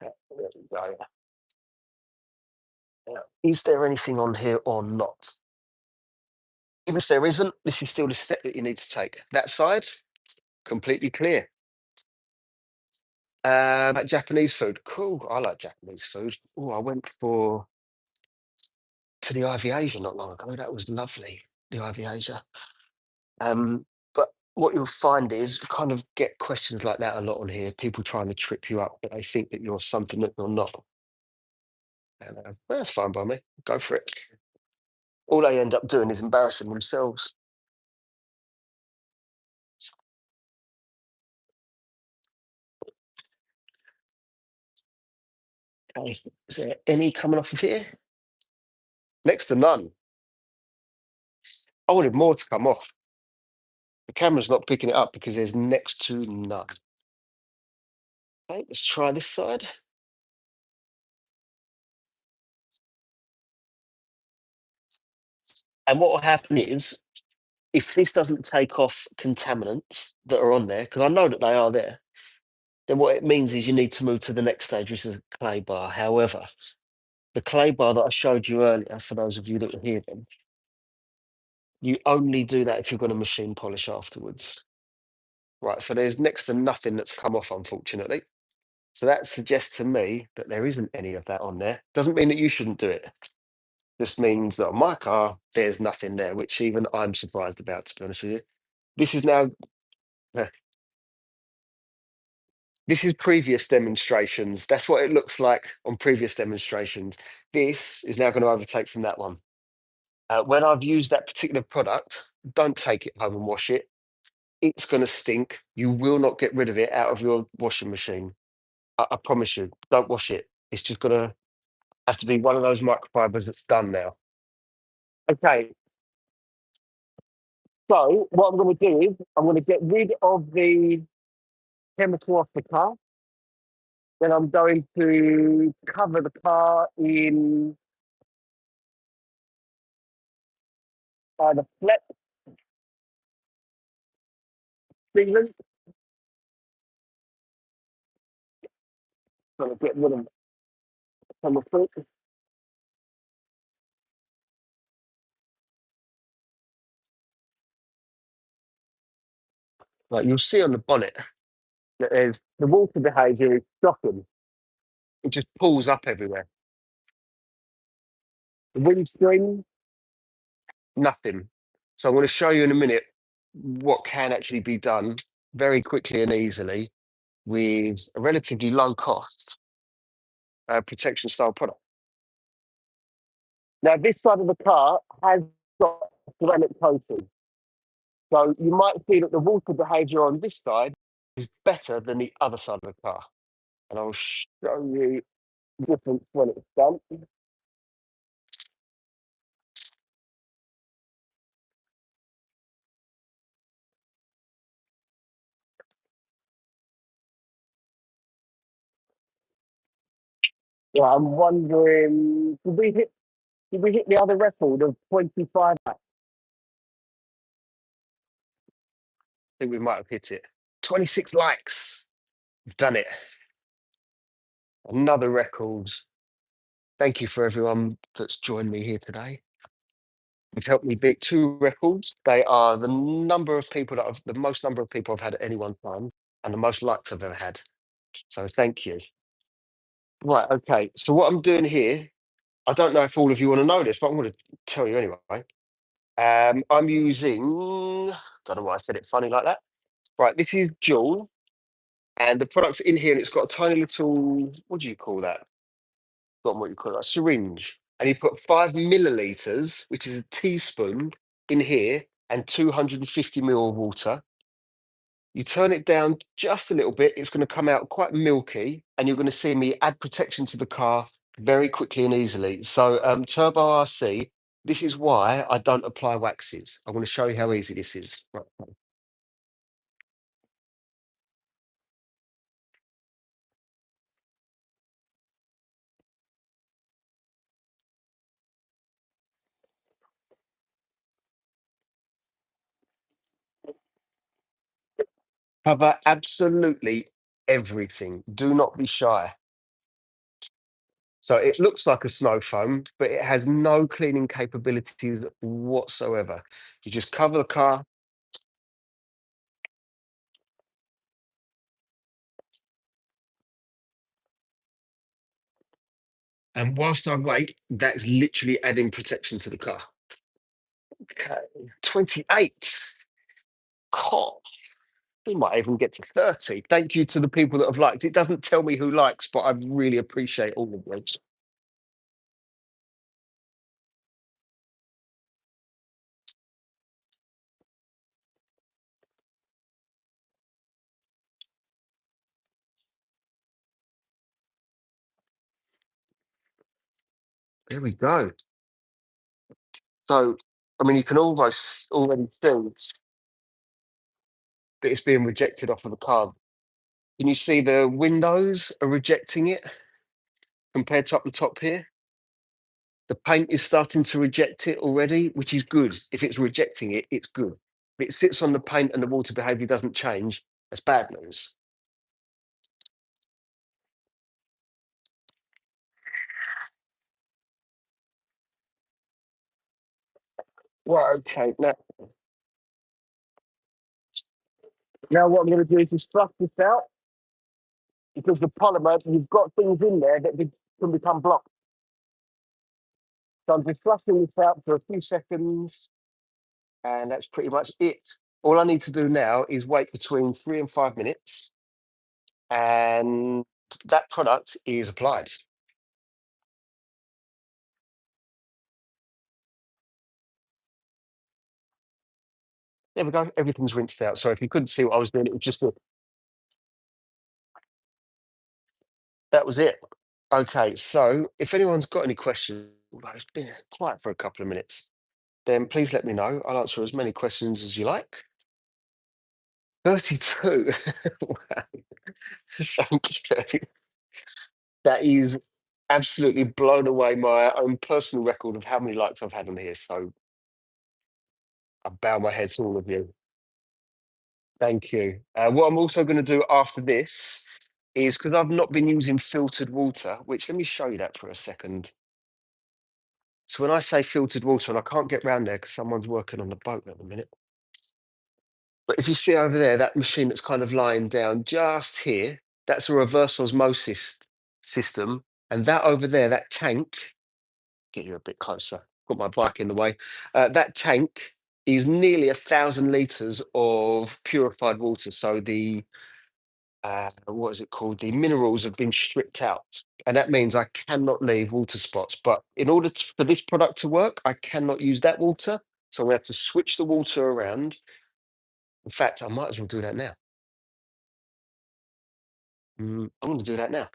[SPEAKER 1] There we go. Now, is there anything on here or not? Even if there isn't, this is still the step that you need to take. That side, completely clear. Japanese food. Cool. I like Japanese food. Oh, I went to the Ivy Asia not long ago. That was lovely. The Ivy Asia. But what you'll find is you kind of get questions like that a lot on here. People trying to trip you up, but they think that you're something that you're not. And that's fine by me. Go for it. All they end up doing is embarrassing themselves. Okay. Is there any coming off of here? Next to none. I wanted more to come off. The camera's not picking it up because there's next to none. Okay, let's try this side. And what will happen is, if this doesn't take off contaminants that are on there, because I know that they are there, then what it means is you need to move to the next stage, which is a clay bar. However, the clay bar that I showed you earlier, for those of you that were here then, you only do that if you're going to machine polish afterwards. Right, so there's next to nothing that's come off, unfortunately. So that suggests to me that there isn't any of that on there. Doesn't mean that you shouldn't do it. Just means that on my car, there's nothing there, which even I'm surprised about, to be honest with you. This is now, this is previous demonstrations. That's what it looks like on previous demonstrations. This is now going to overtake from that one. When I've used that particular product, don't take it home and wash it. It's going to stink. You will not get rid of it out of your washing machine. I promise you, don't wash it. It's just going to have to be one of those microfibers that's done now. Okay, so what I'm going to do is I'm going to get rid of the chemical off the car. Then I'm going to cover the car in either flex sealant. Going to get rid of some of it. Like you'll see on the bonnet that there's the water behaviour is shocking. It just pulls up everywhere. The windscreen, nothing. So I'm going to show you in a minute what can actually be done very quickly and easily with a relatively low cost protection style product. Now, this side of the car has got ceramic coating. So you might see that the water behaviour on this side is better than the other side of the car. And I'll show you the difference when it's done. Yeah, I'm wondering, did we hit the other record of 25? I think we might have hit it. 26 likes. We've done it. Another record. Thank you for everyone that's joined me here today. You've helped me beat two records. They are the most number of people I've had at any one time and the most likes I've ever had. So thank you. Right, okay. So what I'm doing here, I don't know if all of you want to know this, but I'm going to tell you anyway. I'm using, don't know why I said it funny like that. Right, this is Joule, and the product's in here, and it's got a tiny little, what do you call that? Forgotten what you call it, a syringe. And you put 5 milliliters, which is a teaspoon, in here, and 250 ml of water. You turn it down just a little bit, it's going to come out quite milky, and you're going to see me add protection to the car very quickly and easily. So, Turbo RC, this is why I don't apply waxes. I want to show you how easy this is. Right. Cover absolutely everything. Do not be shy. So it looks like a snow foam, but it has no cleaning capabilities whatsoever. You just cover the car. And whilst I wait, that's literally adding protection to the car. Okay, 28. God, we might even get to 30. Thank you to the people that have liked. It doesn't tell me who likes, but I really appreciate all of those. There we go. So, I mean, you can almost already see that it's being rejected off of the car. Can you see the windows are rejecting it compared to up the top here? The paint is starting to reject it already, which is good. If it's rejecting it, it's good. If it sits on the paint and the water behavior doesn't change, that's bad news. Right, okay. Now what I'm going to do is just flush this out because the polymer, you've got things in there that can become blocked. So I'm just flushing this out for a few seconds, and that's pretty much it. All I need to do now is wait between 3 and 5 minutes, and that product is applied. There we go. Everything's rinsed out. Sorry if you couldn't see what I was doing. It was just that was it. Okay, so if anyone's got any questions, although it's been quiet for a couple of minutes, then please let me know. I'll answer as many questions as you like. 32. Wow. Thank you. That is absolutely blown away my own personal record of how many likes I've had on here. So I bow my head to all of you. Thank you. What I'm also going to do after this is because I've not been using filtered water, which let me show you that for a second. So when I say filtered water, and I can't get round there because someone's working on the boat at the minute. But if you see over there, that machine that's kind of lying down just here, that's a reverse osmosis system. And that over there, that tank, get you a bit closer, got my bike in the way. That tank is nearly 1,000 litres of purified water. So the what is it called? The minerals have been stripped out. And that means I cannot leave water spots. But in order for this product to work, I cannot use that water. So we have to switch the water around. In fact, I might as well do that now. I'm going to do that now.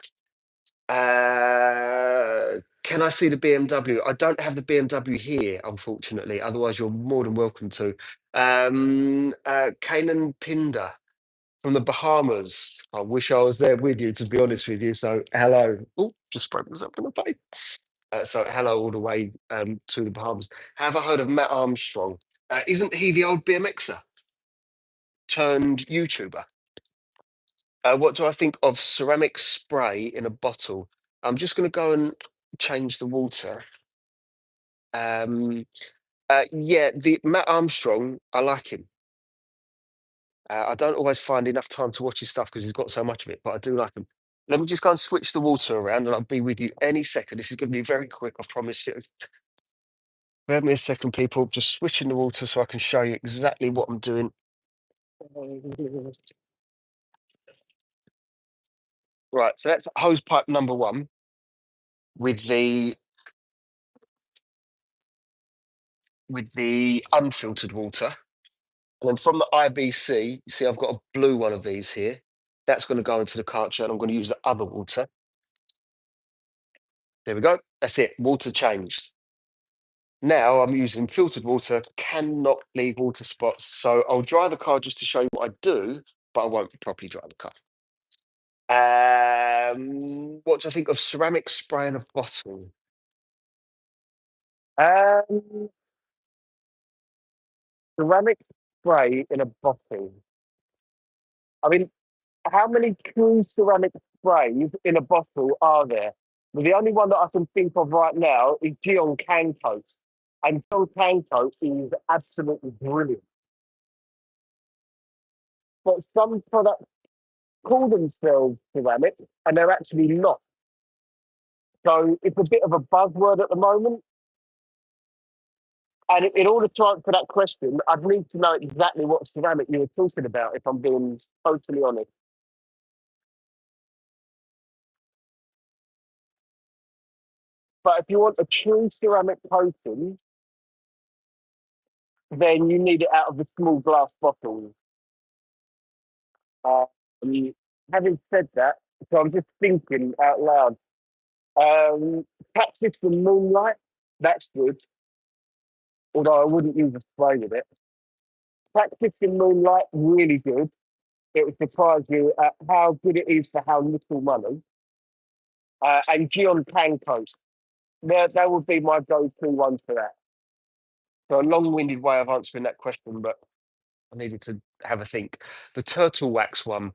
[SPEAKER 1] Can I see the BMW? I don't have the BMW here, unfortunately. Otherwise, you're more than welcome to. Kanan Pinder from the Bahamas. I wish I was there with you, to be honest with you. So, hello. Oh, just broke myself in the face. So, hello all the way to the Bahamas. Have I heard of Matt Armstrong? Isn't he the old BMXer turned YouTuber? What do I think of ceramic spray in a bottle? I'm just going to go and change the water. Um, yeah, the Matt Armstrong, I like him. I don't always find enough time to watch his stuff because he's got so much of it, but I do like him. Let me just go and switch the water around, and I'll be with you any second. This is going to be very quick, I promise you. Bear with me a second, people. Just switching the water so I can show you exactly what I'm doing. Right, so that's hose pipe number one with the unfiltered water. And then from the IBC, you see I've got a blue one of these here. That's going to go into the cartridge, and I'm going to use the other water. There we go. That's it. Water changed. Now I'm using filtered water, cannot leave water spots. So I'll dry the car just to show you what I do, but I won't properly dry the car. What do I think of ceramic spray in a bottle? Um, Ceramic spray in a bottle. I mean, how many true ceramic sprays in a bottle are there? Well, the only one that I can think of right now is Gion Cancoat. And Gion Cancoat is absolutely brilliant. But some products call themselves ceramic and they're actually not. So it's a bit of a buzzword at the moment. And in order to answer that question, I'd need to know exactly what ceramic you were talking about, if I'm being totally honest. But if you want a true ceramic coating, then you need it out of the small glass bottles. Um, Having said that, so I'm just thinking out loud. Catfish and Moonlight, that's good, although I wouldn't use a spray with it. Catfish and Moonlight, really good. It would surprise you at how good it is for how little money. And Gion Pancoast, that would be my go-to one for that. So a long-winded way of answering that question, but I needed to have a think. The turtle wax one.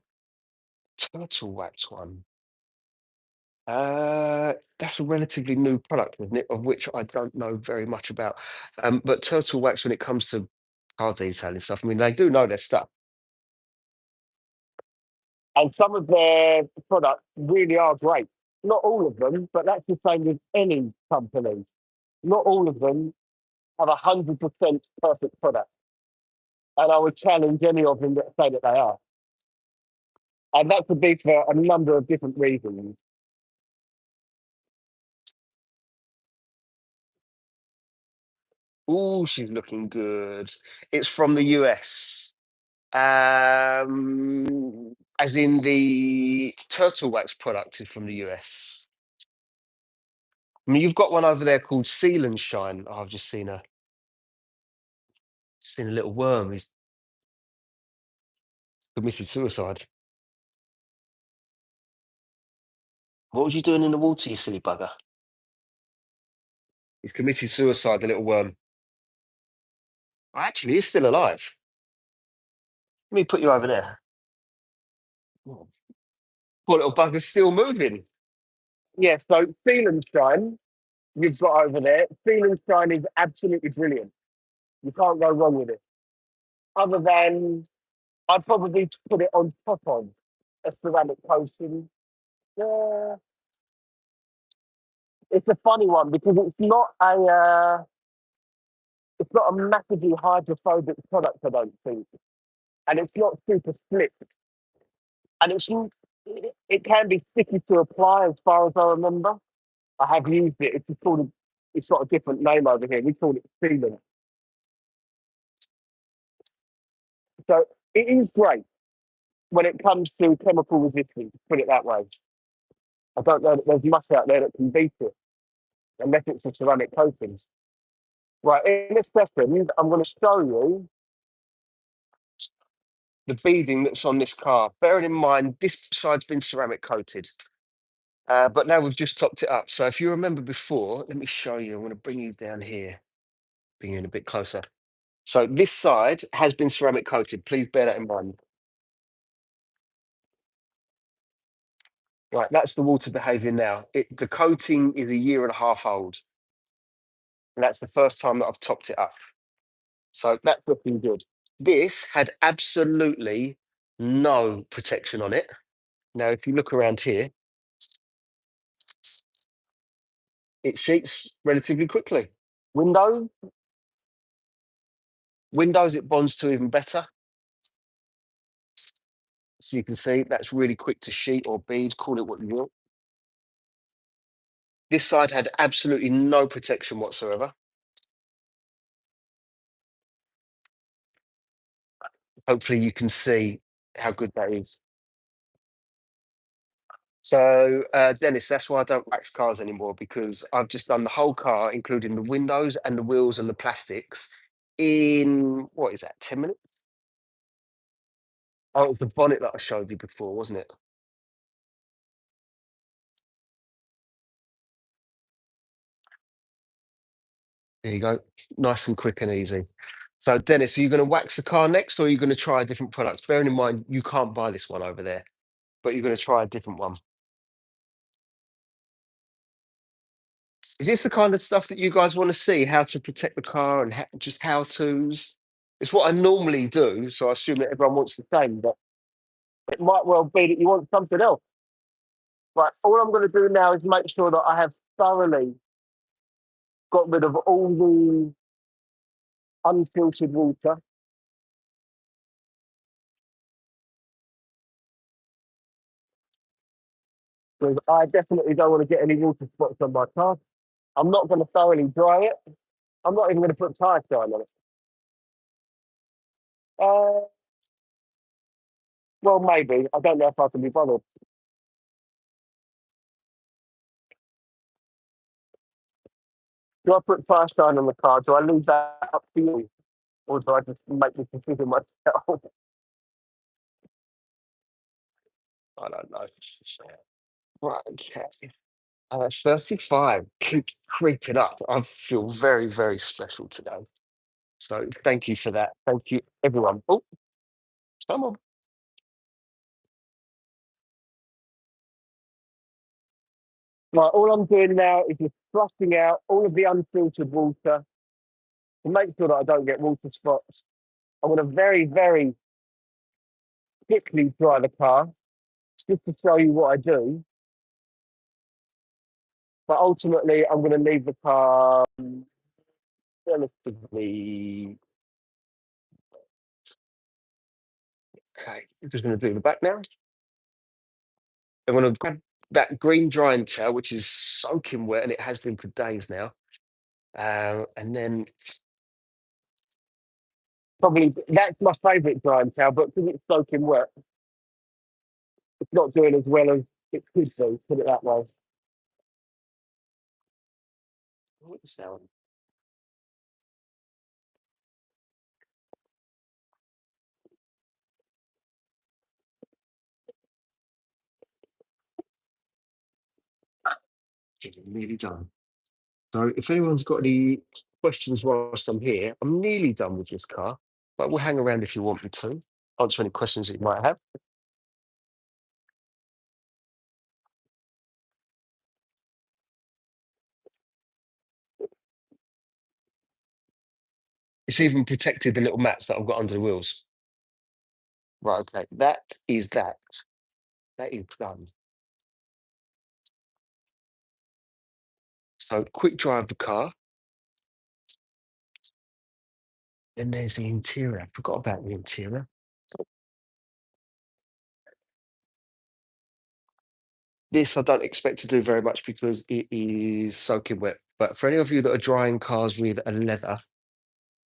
[SPEAKER 1] That's a relatively new product, isn't it? Of which I don't know very much about. But Turtle Wax, when it comes to car detailing stuff, I mean, they do know their stuff. And some of their products really are great. Not all of them, but that's the same with any company. Not all of them have 100% perfect product. And I would challenge any of them that say that they are. And that could be for a number of different reasons. Oh, she's looking good. It's from the US. As in the turtle wax product is from the US. I mean, you've got one over there called Seal and Shine. Oh, I've just seen a little worm. He's committed suicide. What was you doing in the water, you silly bugger? He's committed suicide, the little worm. Actually, he's still alive. Let me put you over there. Oh, poor little bugger's still moving. Yeah, so Seal and Shine, you've got over there. Seal and Shine is absolutely brilliant. You can't go wrong with it. Other than I'd probably put it on top of a ceramic coating. Yeah, it's a funny one because it's not a massively hydrophobic product, I don't think, and it's not super slick, and it can be sticky to apply as far as I remember. I have used it. It's got a different name over here. We call it sealant. So It is great when it comes to chemical resistance, put it that way. I don't know that there's much out there that can beat it, unless it's a ceramic coating. Right, in a second, I'm going to show you the beading that's on this car. Bearing in mind, this side's been ceramic coated, but now we've just topped it up. So if you remember before, let me show you. I'm going to bring you down here, bring you in a bit closer. So this side has been ceramic coated. Please bear that in mind. Right, that's the water behaviour now. The coating is a year and a half old, and that's the first time that I've topped it up. So that's looking good. This had absolutely no protection on it. Now, if you look around here, it sheets relatively quickly. Windows, Windows, it bonds to even better. So you can see that's really quick to sheet or bead, call it what you want. This side had absolutely no protection whatsoever. Hopefully you can see how good that is. So, Dennis, that's why I don't wax cars anymore, because I've just done the whole car, including the windows and the wheels and the plastics, in what is that, 10 minutes? Oh, it was the bonnet that I showed you before, wasn't it? There you go. Nice and quick and easy. So, Dennis, are you going to wax the car next, or are you going to try a different product? Bearing in mind, you can't buy this one over there, but you're going to try a different one. Is this the kind of stuff that you guys want to see? How to protect the car and just how to's? It's what I normally do, so I assume that everyone wants the same, but it might well be that you want something else. Right, all I'm going to do now is make sure that I have thoroughly got rid of all the unfiltered water. Because I definitely don't want to get any water spots on my car. I'm not going to thoroughly dry it. I'm not even going to put tire shine on it. Uh, well, maybe. I don't know if I can be bothered. Do I put tire shine on the car? Do I leave that up to you? Or do I just make this decision myself? I don't know. Right, okay. 35 keeps creeping up. I feel very, very special today. So thank you for that. Thank you, everyone. Oh, come on. Right, all I'm doing now is just flushing out all of the unfiltered water to make sure that I don't get water spots. I'm going to very, very quickly dry the car just to show you what I do. But ultimately, I'm going to leave the car relatively. Okay, I'm just going to do the back now. I'm going to grab that green drying towel, which is soaking wet, and it has been for days now. And then probably that's my favourite drying towel, but because it's soaking wet, it's not doing as well as it could do, put it that way. What sound? Nearly done. So if anyone's got any questions whilst I'm here, I'm nearly done with this car, but we'll hang around if you want me to answer any questions that you might have. It's even protected the little mats that I've got under the wheels. Right, okay. That is that. That is done. So quick dry of the car. Then there's the interior. I forgot about the interior. This I don't expect to do very much because it is soaking wet. But for any of you that are drying cars with a leather,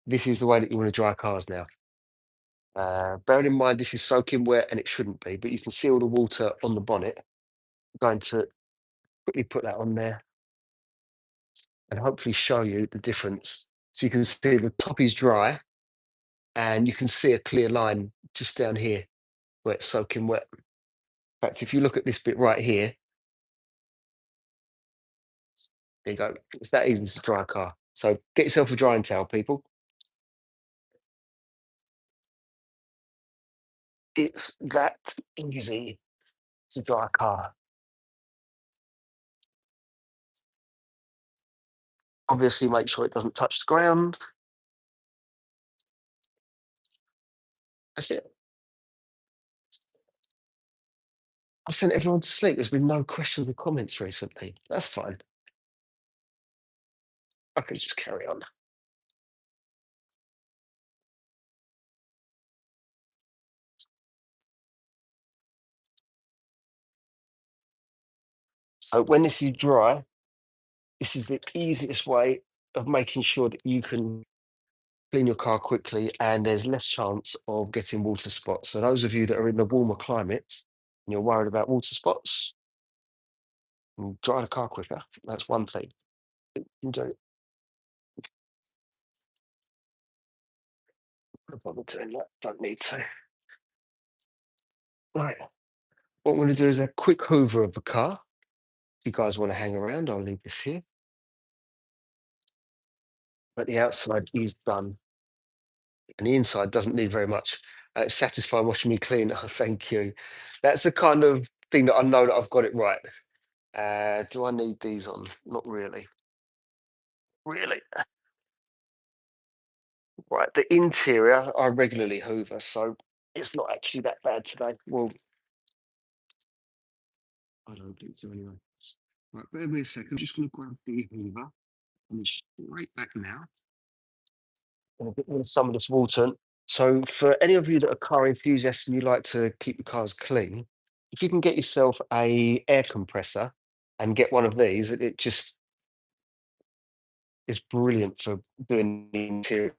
[SPEAKER 1] this is the way that you want to dry cars now. Bearing in mind this is soaking wet and it shouldn't be, but you can see all the water on the bonnet. I'm going to quickly put that on there and hopefully show you the difference. So you can see the top is dry and you can see a clear line just down here where it's soaking wet. In fact, if you look at this bit right here, there you go. It's that easy to dry a car. So get yourself a drying towel, people. It's that easy to dry a car. Obviously, make sure it doesn't touch the ground. That's it. I sent everyone to sleep. There's been no questions or comments recently. That's fine. I can just carry on. So when this is dry, this is the easiest way of making sure that you can clean your car quickly and there's less chance of getting water spots. So those of you that are in the warmer climates and you're worried about water spots, dry the car quicker. That's one thing. You don't bother doing that. Don't need to. Right. What I'm going to do is a quick hoover of the car. If you guys want to hang around, I'll leave this here. But the outside is done and the inside doesn't need very much. It's satisfying watching me clean. Oh, thank you. That's the kind of thing that I know that I've got it right. Do I need these on? Not really. Really? Right. The interior, I regularly hoover, so it's not actually that bad today. Well, I don't think so anyway. Right, bear with me a second. I'm just going to grab the hoover and straight back now. And a bit more of some of this water. So, for any of you that are car enthusiasts and you like to keep your cars clean, if you can get yourself a air compressor and get one of these, it just is brilliant for doing the interior.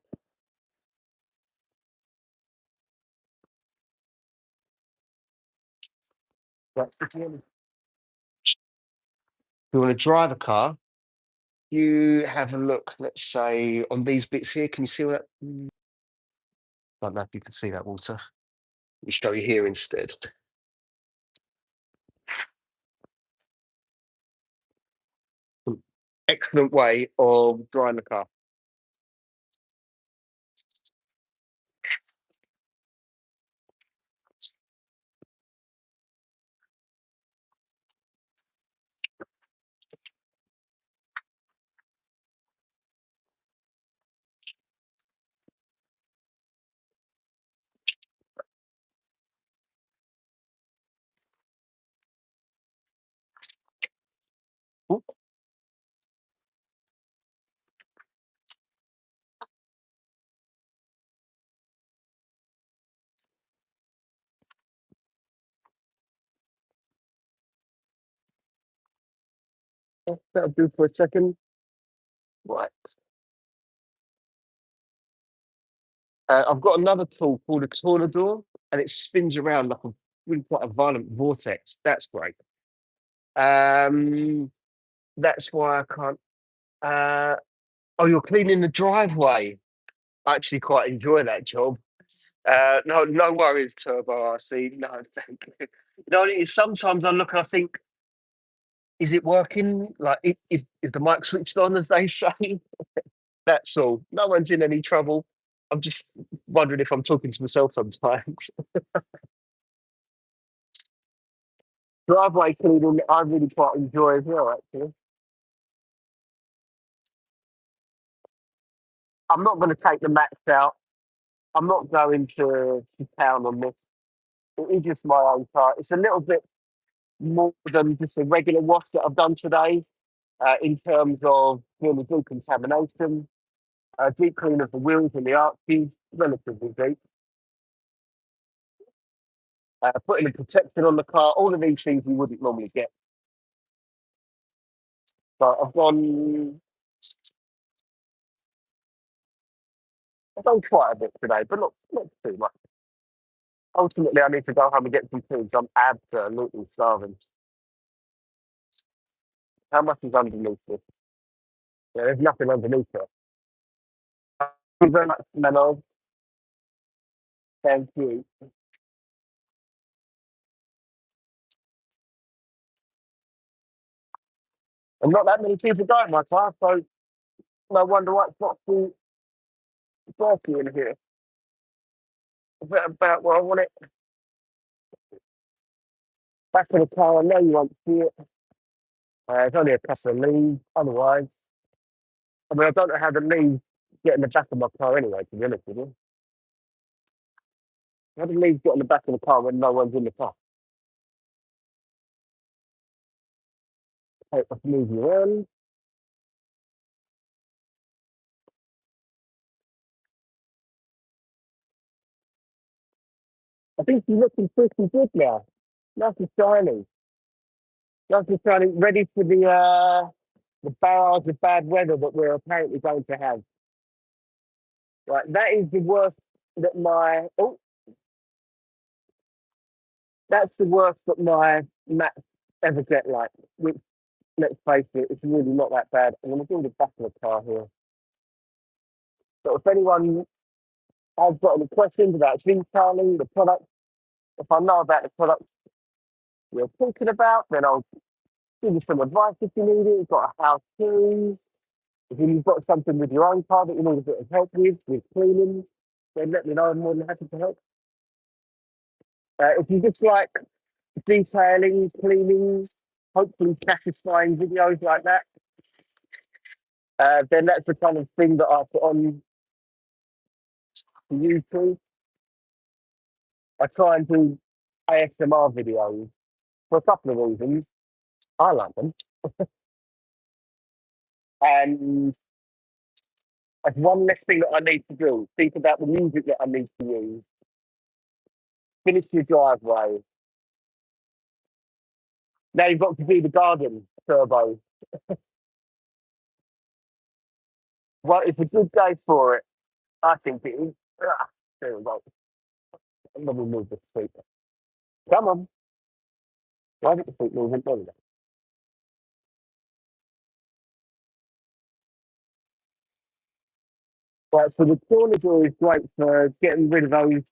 [SPEAKER 1] Right, if you want to drive a car, you have a look, let's say, on these bits here. Can you see that? I don't know if you can see that water. Let me show you here instead. Excellent way of drying the car. Ooh, that'll do for a second. Right. I've got another tool called a tornador, and it spins around like a really quite a violent vortex. That's great. Um, that's why I can't. Uh, oh, you're cleaning the driveway. I actually quite enjoy that job. No, no worries, Turbo RC. No, thank you. You know, what it is sometimes I look and I think, is it working? Like, is the mic switched on, as they say? That's all. No one's in any trouble. I'm just wondering if I'm talking to myself sometimes. Driveway cleaning, I really quite enjoy as well, actually. I'm not going to take the max out. I'm not going to town on this. It is just my own car. It's a little bit more than just a regular wash that I've done today in terms of doing the decontamination, deep clean of the wheels and the arches, relatively deep, putting a protection on the car, all of these things you wouldn't normally get. So I've done quite a bit today, but not too much. Ultimately, I need to go home and get some food. 'Cause I'm absolutely starving. How much is underneath this? Yeah, there's nothing underneath it. Thank you very much, Menno. Thank you. And not that many people go in my class, so no wonder why it's not too dirty in here. Is that about where I want it? Back in the car, I know you won't see it. It's only a couple of leaves. Otherwise, I mean, I don't know how the leaves get in the back of my car anyway, to be honest with you. How do the leaves get in the back of the car when no one's in the car? Hey, let's move you on. I think you're looking pretty good now. Nice and shiny. Nice and shiny. Ready for the barrage of bad weather that we're apparently going to have. Right, that is the worst that my that's the worst that my mats ever get like. Which, let's face it, it's really not that bad. I'm going to do the back of the car here. So if anyone has got any questions about detailing the product, if I know about the product you're talking about, then I'll give you some advice if you need it. You've got a house key. If you've got something with your own car that you need a bit of help with cleaning, then let me know. I'm more than happy to help. If you just like detailing, cleaning, hopefully satisfying videos like that, then that's the kind of thing that I put on YouTube. I try and do ASMR videos for a couple of reasons. I like them. And that's one less thing that I need to do. Think about the music that I need to use. Finish your driveway. Now you've got to do the garden turbo. Well, it's a good day for it. I think it is. There we go. Let me move the seat. Come on. Why did the seat move? There we go. Right, so the corner door is great for getting rid of those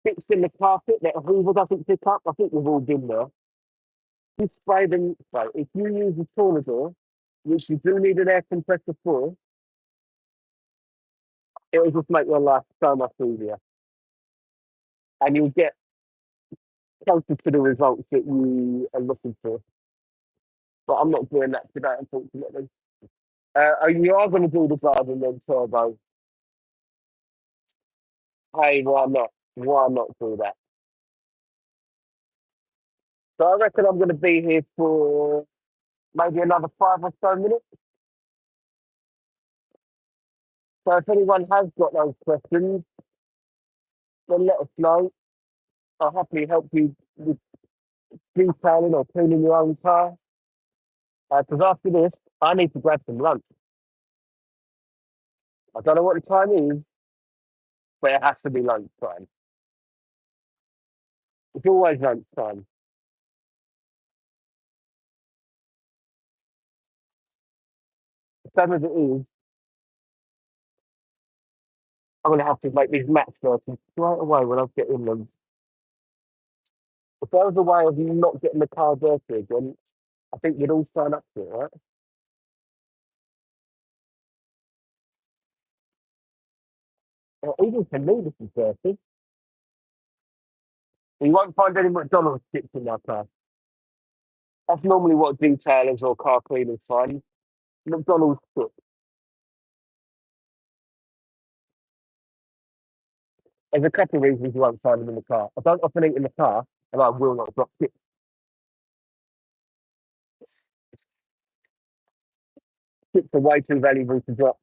[SPEAKER 1] bits in the carpet that a Hoover doesn't pick up. I think we've all been there. You spray them. So if you use the corner door, which you do need an air compressor for, it'll just make your life so much easier. And you'll get closer to the results that you are looking for. But I'm not doing that today, unfortunately. You are going to do the garden then, Turbo. Hey, why not? Why not do that? So I reckon I'm going to be here for maybe another 5 or so minutes. So if anyone has got those questions, then let us know. I'll happily help you with detailing or cleaning your own car. Because after this, I need to grab some lunch. I don't know what the time is, but it has to be lunchtime. It's always lunchtime. Same as it is, I'm going to have to make these mats dirty straight away when I get in them. If there was a way of you not getting the car dirty again, I think we'd all sign up to it, right? Even for me, this is dirty. You won't find any McDonald's chips in my car. That's normally what detailers or car cleaners find. McDonald's chips. There's a couple of reasons you won't find them in the car. I don't often eat in the car, and I will not drop chips. Chips are way too valuable to drop.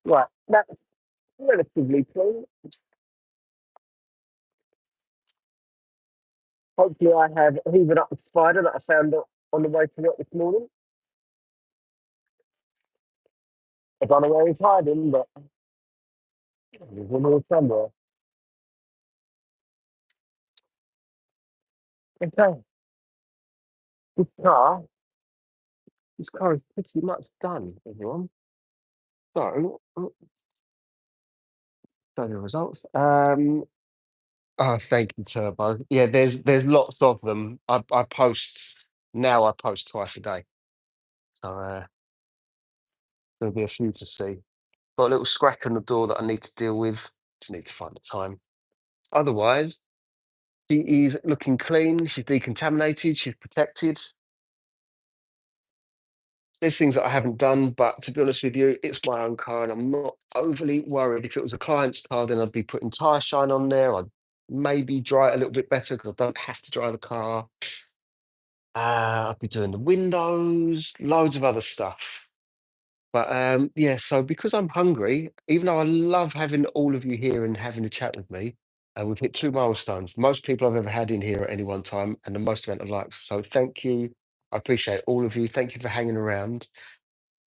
[SPEAKER 1] Right, that's relatively clean. Hopefully, I have hoovered up the spider that I found on the way to work this morning. I don't know where he's hiding, but he's in here somewhere. Okay, this car, this car is pretty much done, everyone. So, so the results. Oh, thank you, Turbo. Yeah, there's lots of them. I post now. I post twice a day, so there'll be a few to see. Got a little scratch on the door that I need to deal with. Just need to find the time. Otherwise, she is looking clean. She's decontaminated. She's protected. There's things that I haven't done, but to be honest with you, it's my own car, and I'm not overly worried. If it was a client's car, then I'd be putting tyre shine on there. I'd maybe dry it a little bit better because I don't have to dry the car. I'd be doing the windows, loads of other stuff. But yeah, so because I'm hungry, even though I love having all of you here and having a chat with me, we've hit two milestones. Most people I've ever had in here at any one time, and the most amount of likes. So thank you. I appreciate all of you. Thank you for hanging around.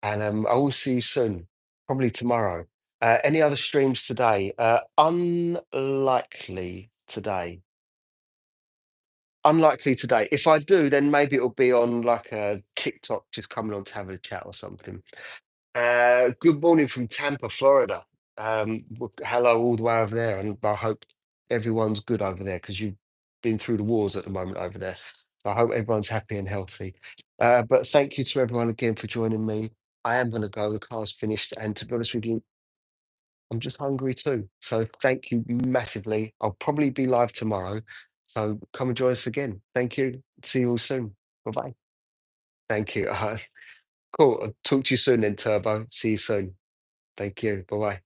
[SPEAKER 1] And I will see you soon, probably tomorrow. Any other streams today? Unlikely today. Unlikely today. If I do, then maybe it'll be on like a TikTok, just coming on to have a chat or something. Good morning from Tampa, Florida. Hello all the way over there, and I hope everyone's good over there because you've been through the wars at the moment over there. So I hope everyone's happy and healthy. But thank you to everyone again for joining me. I am going to go. The car's finished, and to be honest with you, I'm just hungry too. So thank you massively. I'll probably be live tomorrow. So come and join us again. Thank you. See you all soon. Bye bye. Thank you. Cool. I'll talk to you soon then, Turbo. See you soon. Thank you. Bye bye.